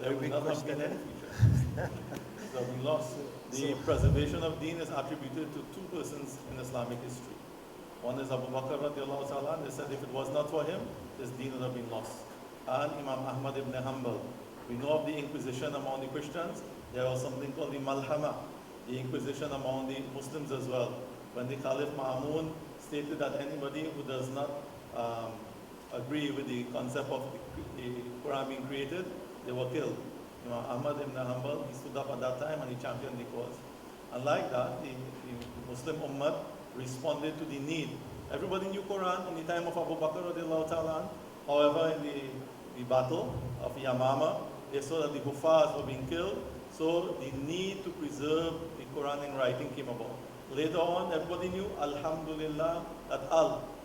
There will not have been any future. It will be lost. The preservation of deen is attributed to two persons in Islamic history. One is Abu Bakr radiallahu ta'ala, and they said if it was not for him, this deen would have been lost. And Imam Ahmad ibn Hanbal. We know of the Inquisition among the Christians. There was something called the Malhama, the Inquisition among the Muslims as well. When the Caliph Ma'mun stated that anybody who does not agree with the concept of the Quran being created, they were killed. Imam Ahmad ibn Hanbal, he stood up at that time and he championed the cause. And like that, the Muslim Ummah responded to the need. Everybody knew Quran in the time of Abu Bakr radiallahu ta'ala. However, in the battle of Yamama, they saw that the Hufaz were being killed, so the need to preserve the Quran in writing came about. Later on, everybody knew, Alhamdulillah, that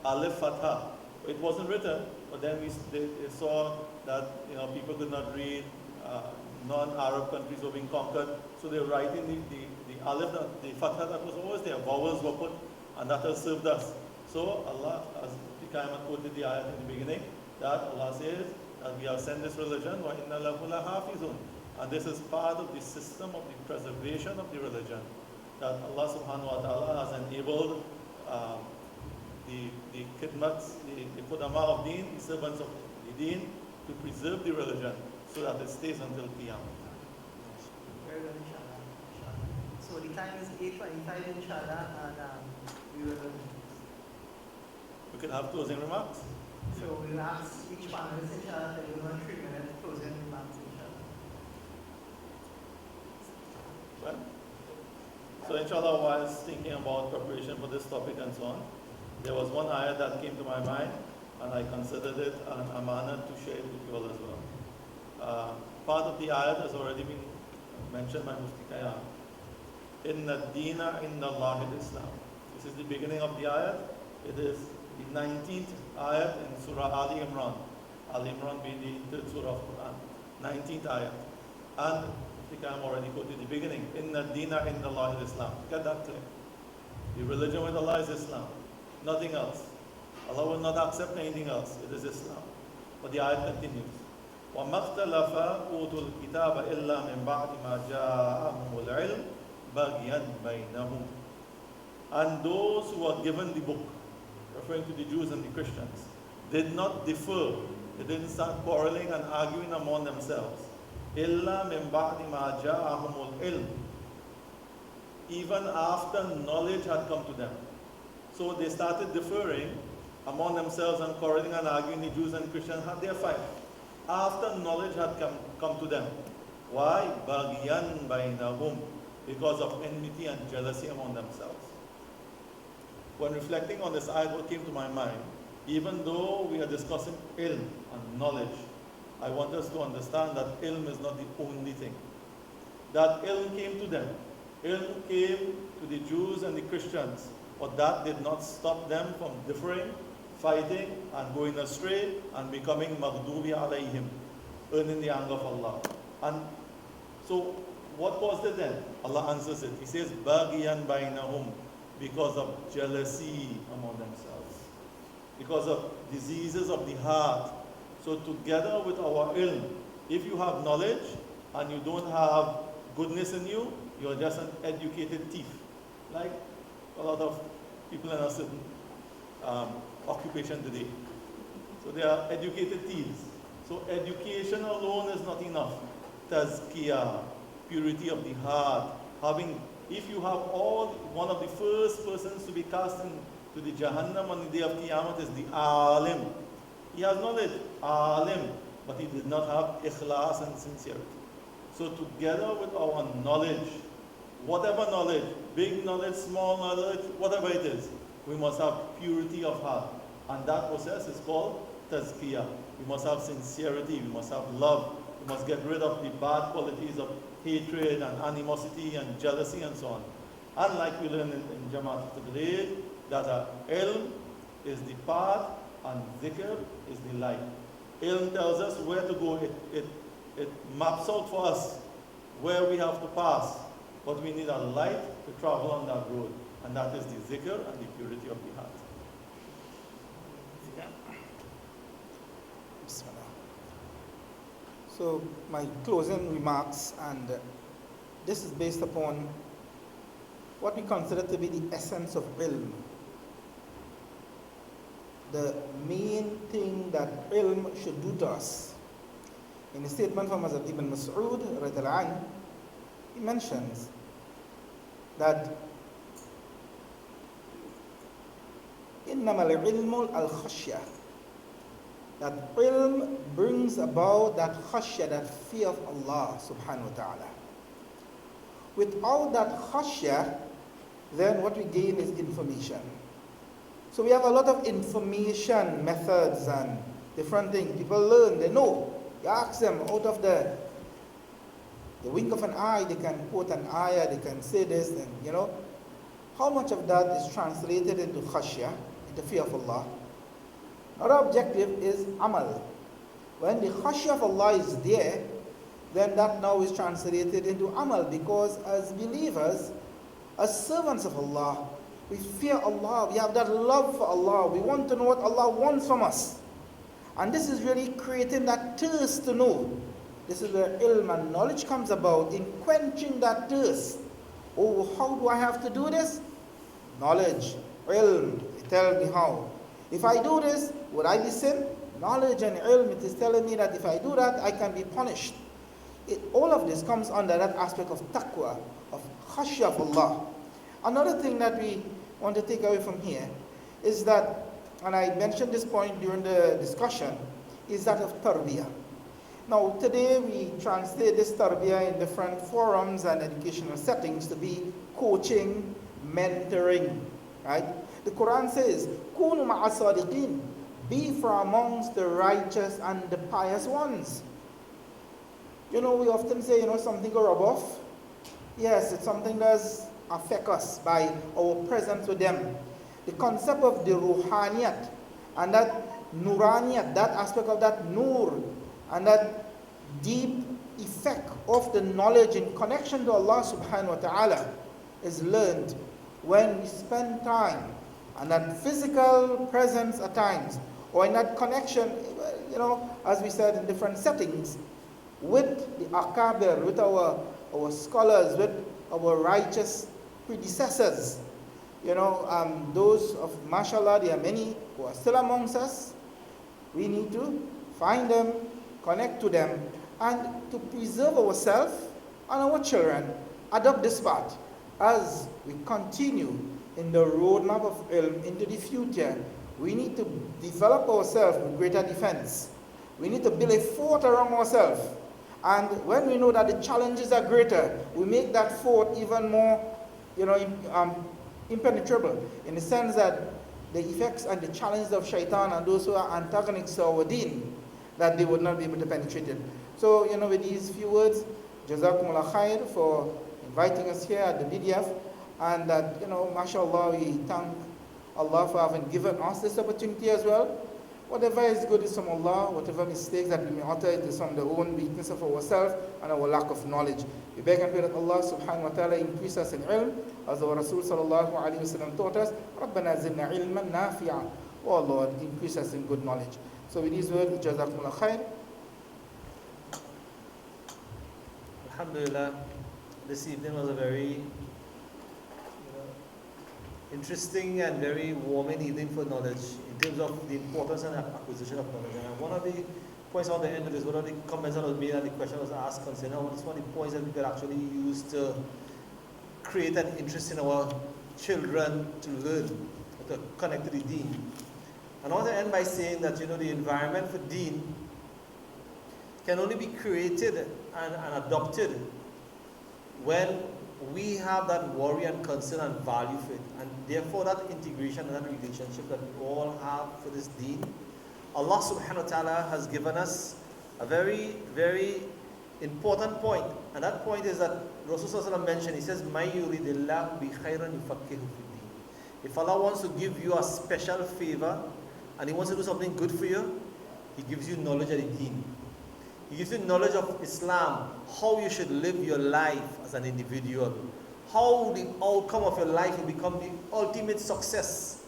Alif Fatha. It wasn't written, but then they saw that people could not read, non-Arab countries were being conquered, so they were writing the Alif, the Fatha that was always there, vowels were put, and that has served us. So Allah, as Kahiam quoted the ayat in the beginning, that Allah says that we have sent this religion, وَإِنَّ لَهُ لَحَافِظٌ, and this is part of the system of the preservation of the religion, that Allah subhanahu wa ta'ala has enabled the khidmats, the qudama of deen, the servants of the deen, to preserve the religion so that it stays until Qiyam. Very good, inshallah. So the time is 8:25, inshallah, and We could have closing remarks. so we'll ask each panelist, inshallah, to give 1 3-minute closing remarks, inshallah. Well, so inshallah, whilst thinking about preparation for this topic and so on, there was one ayat that came to my mind, and I considered it an amana to share it with you all as well. Part of the ayat has already been mentioned by Mufti Kahiam. Inna deena inna Allah Islam. This is the beginning of the ayat. It is the 19th ayat in Surah Ali Imran. Ali Imran being the 3rd surah of Quran. 19th ayat. And Mufti Kahiam already quoted the beginning. Inna deena inna Allah Islam. Get that clear. The religion with Allah is Islam. nothing else. Allah will not accept anything else. It is Islam. But the ayat continues. وَمَا اخْتَلَفَ أُوتُوا الْكِتَابَ إِلَّا مِنْ بَعْدِ مَا جَاءَهُمُ الْعِلْمُ بَغْيًا بَيْنَهُمْ. And those who were given the book, referring to the Jews and the Christians, did not differ. They didn't start quarreling and arguing among themselves. إِلَّا مِنْ بَعْدِ مَا جَاءَهُمُ الْعِلْمُ. Even after knowledge had come to them. So they started differing among themselves and quarreling and arguing. The Jews and Christians had their fight after knowledge had come to them. Why? بَغْيًا بَيْنَهُمْ. Because of enmity and jealousy among themselves. When reflecting on this ayat, what came to my mind, even though we are discussing ilm and knowledge, I want us to understand that ilm is not the only thing. That ilm came to them. Ilm came to the Jews and the Christians, but that did not stop them from differing, fighting, and going astray, and becoming maghdubi alayhim, earning the anger of Allah. And so, what caused it then? Allah answers it. He says, Baghiyan bainahum, because of jealousy among themselves, because of diseases of the heart. So together with our ilm, if you have knowledge and you don't have goodness in you, you're just an educated thief. Like a lot of people in a certain occupation today. So they are educated thieves. So education alone is not enough. Tazkiyah, purity of the heart, if you have one of the first persons to be cast into the Jahannam on the day of Qiyamah is the alim. He has knowledge, alim, but he did not have ikhlas and sincerity. So together with our knowledge, whatever knowledge, big knowledge, small knowledge, whatever it is, we must have purity of heart. And that process is called tazkiyah. We must have sincerity, we must have love, we must get rid of the bad qualities of hatred and animosity and jealousy and so on. And like we learn in Jamaat today, that ilm is the path and dhikr is the light. Ilm tells us where to go. It maps out for us where we have to pass. But we need a light to travel on that road. And that is the dhikr and the purity of the heart. So my closing remarks, and this is based upon what we consider to be the essence of ilm. The main thing that ilm should do to us. In a statement from Hazrat Ibn Mas'ud, radhiyallahu anhu, he mentions that إِنَّمَا الْعِلْمُ الْخَشْيَةِ, that ilm brings about that khashya, that fear of Allah subhanahu wa ta'ala. Without that khashya, then what we gain is information. So we have a lot of information methods and different things. People learn, they know. You ask them, out of the wink of an eye, they can quote an ayah, they can say this, and how much of that is translated into khashya, into fear of Allah? Our objective is amal. When the khashya of Allah is there, then that now is translated into amal, because as believers, as servants of Allah, we fear Allah, we have that love for Allah, we want to know what Allah wants from us. And this is really creating that thirst to know. This is where ilm and knowledge comes about, in quenching that thirst. Oh, how do I have to do this? Knowledge, ilm, tell me how. If I do this, would I be sin? Knowledge and ilm, it is telling me that if I do that, I can be punished. All of this comes under that aspect of taqwa, of khashya of Allah. Another thing that we want to take away from here is that, and I mentioned this point during the discussion, is that of tarbiyah. Now today we translate this tarbiyah in different forums and educational settings to be coaching, mentoring, right? The Quran says, "Kunu ma'a sadiqin," be from amongst the righteous and the pious ones. We often say, something go rub off. Yes, it's something that affect us by our presence with them. The concept of the ruhaniyat and that nuraniyat, that aspect of that nur and that deep effect of the knowledge in connection to Allah subhanahu wa ta'ala is learned when we spend time And that physical presence at times, or in that connection, as we said, in different settings, with the akabir, with our scholars, with our righteous predecessors, those of, mashallah, there are many who are still amongst us. We need to find them, connect to them, and to preserve ourselves and our children, adopt this path as we continue in the roadmap of ilm into the future. We need to develop ourselves with greater defense. We need to build a fort around ourselves. And when we know that the challenges are greater, we make that fort even more, impenetrable, in the sense that the effects and the challenges of shaitan and those who are antagonists to our deen, that they would not be able to penetrate it. So, with these few words, Jazakumullah khair for inviting us here at the BDF, and that, mashallah, we thank Allah for having given us this opportunity as well. Whatever is good is from Allah, whatever mistakes that we may utter is from the own weakness of ourselves and our lack of knowledge. We beg and pray that Allah subhanahu wa ta'ala increase us in ilm, as our Rasul sallallahu alayhi wa sallam taught us, رَبَّنَا زِدْنَا عِلْمًا نَافِعًا. Oh Lord, increase us in good knowledge. So with these words, Jazakumullah khair. Alhamdulillah, this evening was a very interesting and very warming evening for knowledge in terms of the importance and acquisition of knowledge. And one of the points on the end of this, one of the comments that was made and the question was asked concerning what is one of the points that we could actually use to create an interest in our children to learn, to connect to the deen. And I want to end by saying that the environment for deen can only be created and adopted when we have that worry and concern and value for it, and therefore that integration and that relationship that we all have for this deen. Allah subhanahu wa ta'ala has given us a very, very important point, and that point is that Rasulullah mentioned, he says, مَا يُرِدِ اللَّهُ بِخَيْرًا يُفَقِّهُ فِي الدِّينِ. If Allah wants to give you a special favor and He wants to do something good for you, He gives you knowledge of the deen. He gives you knowledge of Islam, how you should live your life as an individual, how the outcome of your life will become the ultimate success.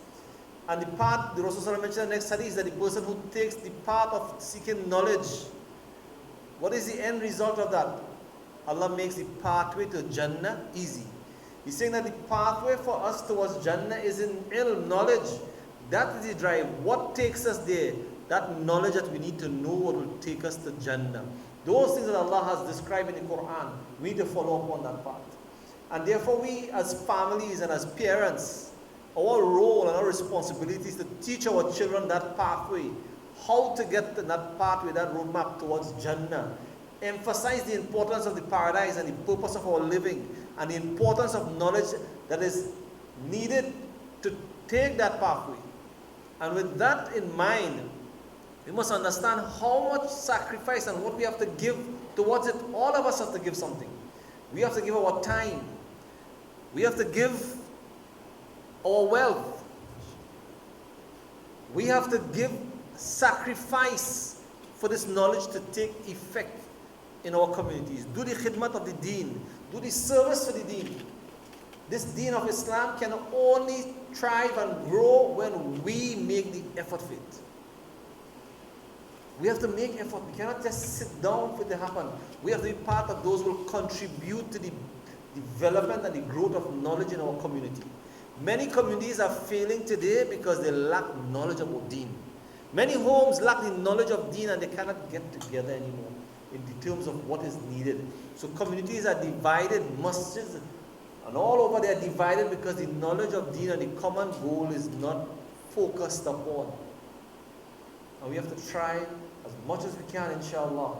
And the path, the Rasulullah mentioned in the next hadith, is that the person who takes the path of seeking knowledge, what is the end result of that? Allah makes the pathway to Jannah easy. He's saying that the pathway for us towards Jannah is in ilm, knowledge. That is the drive. What takes us there? That knowledge that we need to know what will take us to Jannah. Those things that Allah has described in the Quran, we need to follow up on that path. And therefore we as families and as parents, our role and our responsibility is to teach our children that pathway, how to get in that pathway, that roadmap towards Jannah. Emphasize the importance of the paradise and the purpose of our living, and the importance of knowledge that is needed to take that pathway. And with that in mind, we must understand how much sacrifice and what we have to give towards it. All of us have to give something. We have to give our time. We have to give our wealth. We have to give sacrifice for this knowledge to take effect in our communities. Do the khidmat of the deen. Do the service for the deen. This deen of Islam can only thrive and grow when we make the effort for it. We have to make effort. We cannot just sit down for it to happen. We have to be part of those who will contribute to the development and the growth of knowledge in our community. Many communities are failing today because they lack knowledge about deen. Many homes lack the knowledge of deen and they cannot get together anymore in the terms of what is needed. So communities are divided, masjids and all over they are divided because the knowledge of deen and the common goal is not focused upon. And we have to try as much as we can, inshallah,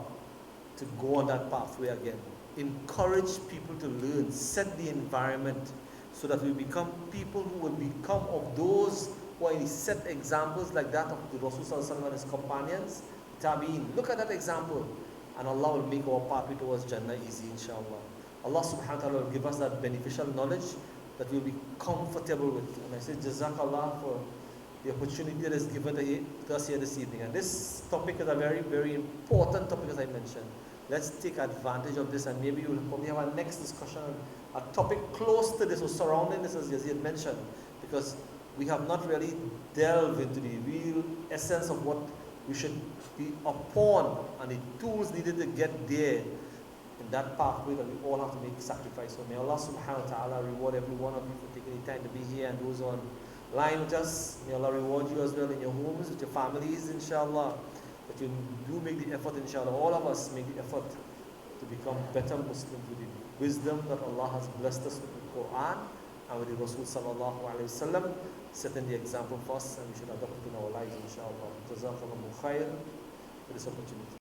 to go on that pathway again. Encourage people to learn, set the environment so that we become people who will become of those who are set examples like that of the Rasul and his companions, Tabi'in. Look at that example, and Allah will make our pathway towards Jannah easy, inshallah. Allah subhanahu wa ta'ala will give us that beneficial knowledge that we'll be comfortable with. And I say, Jazakallah for the opportunity that is given to us here this evening. And this topic is a very, very important topic, as I mentioned. Let's take advantage of this, and maybe we'll probably have our next discussion, a topic close to this or surrounding this, as Yazid mentioned, because we have not really delved into the real essence of what we should be upon and the tools needed to get there in that pathway that we all have to make sacrifice. So may Allah subhanahu wa ta'ala reward every one of you for taking the time to be here and those online with us. May Allah reward you as well in your homes, with your families, inshallah. That you do make the effort, inshallah. All of us make the effort to become better Muslims with the wisdom that Allah has blessed us with the Quran and with the Rasul sallallahu alayhi wa sallam, setting the example for us, and we should adopt it in our lives, inshallah. Jazakallahu khair for this opportunity.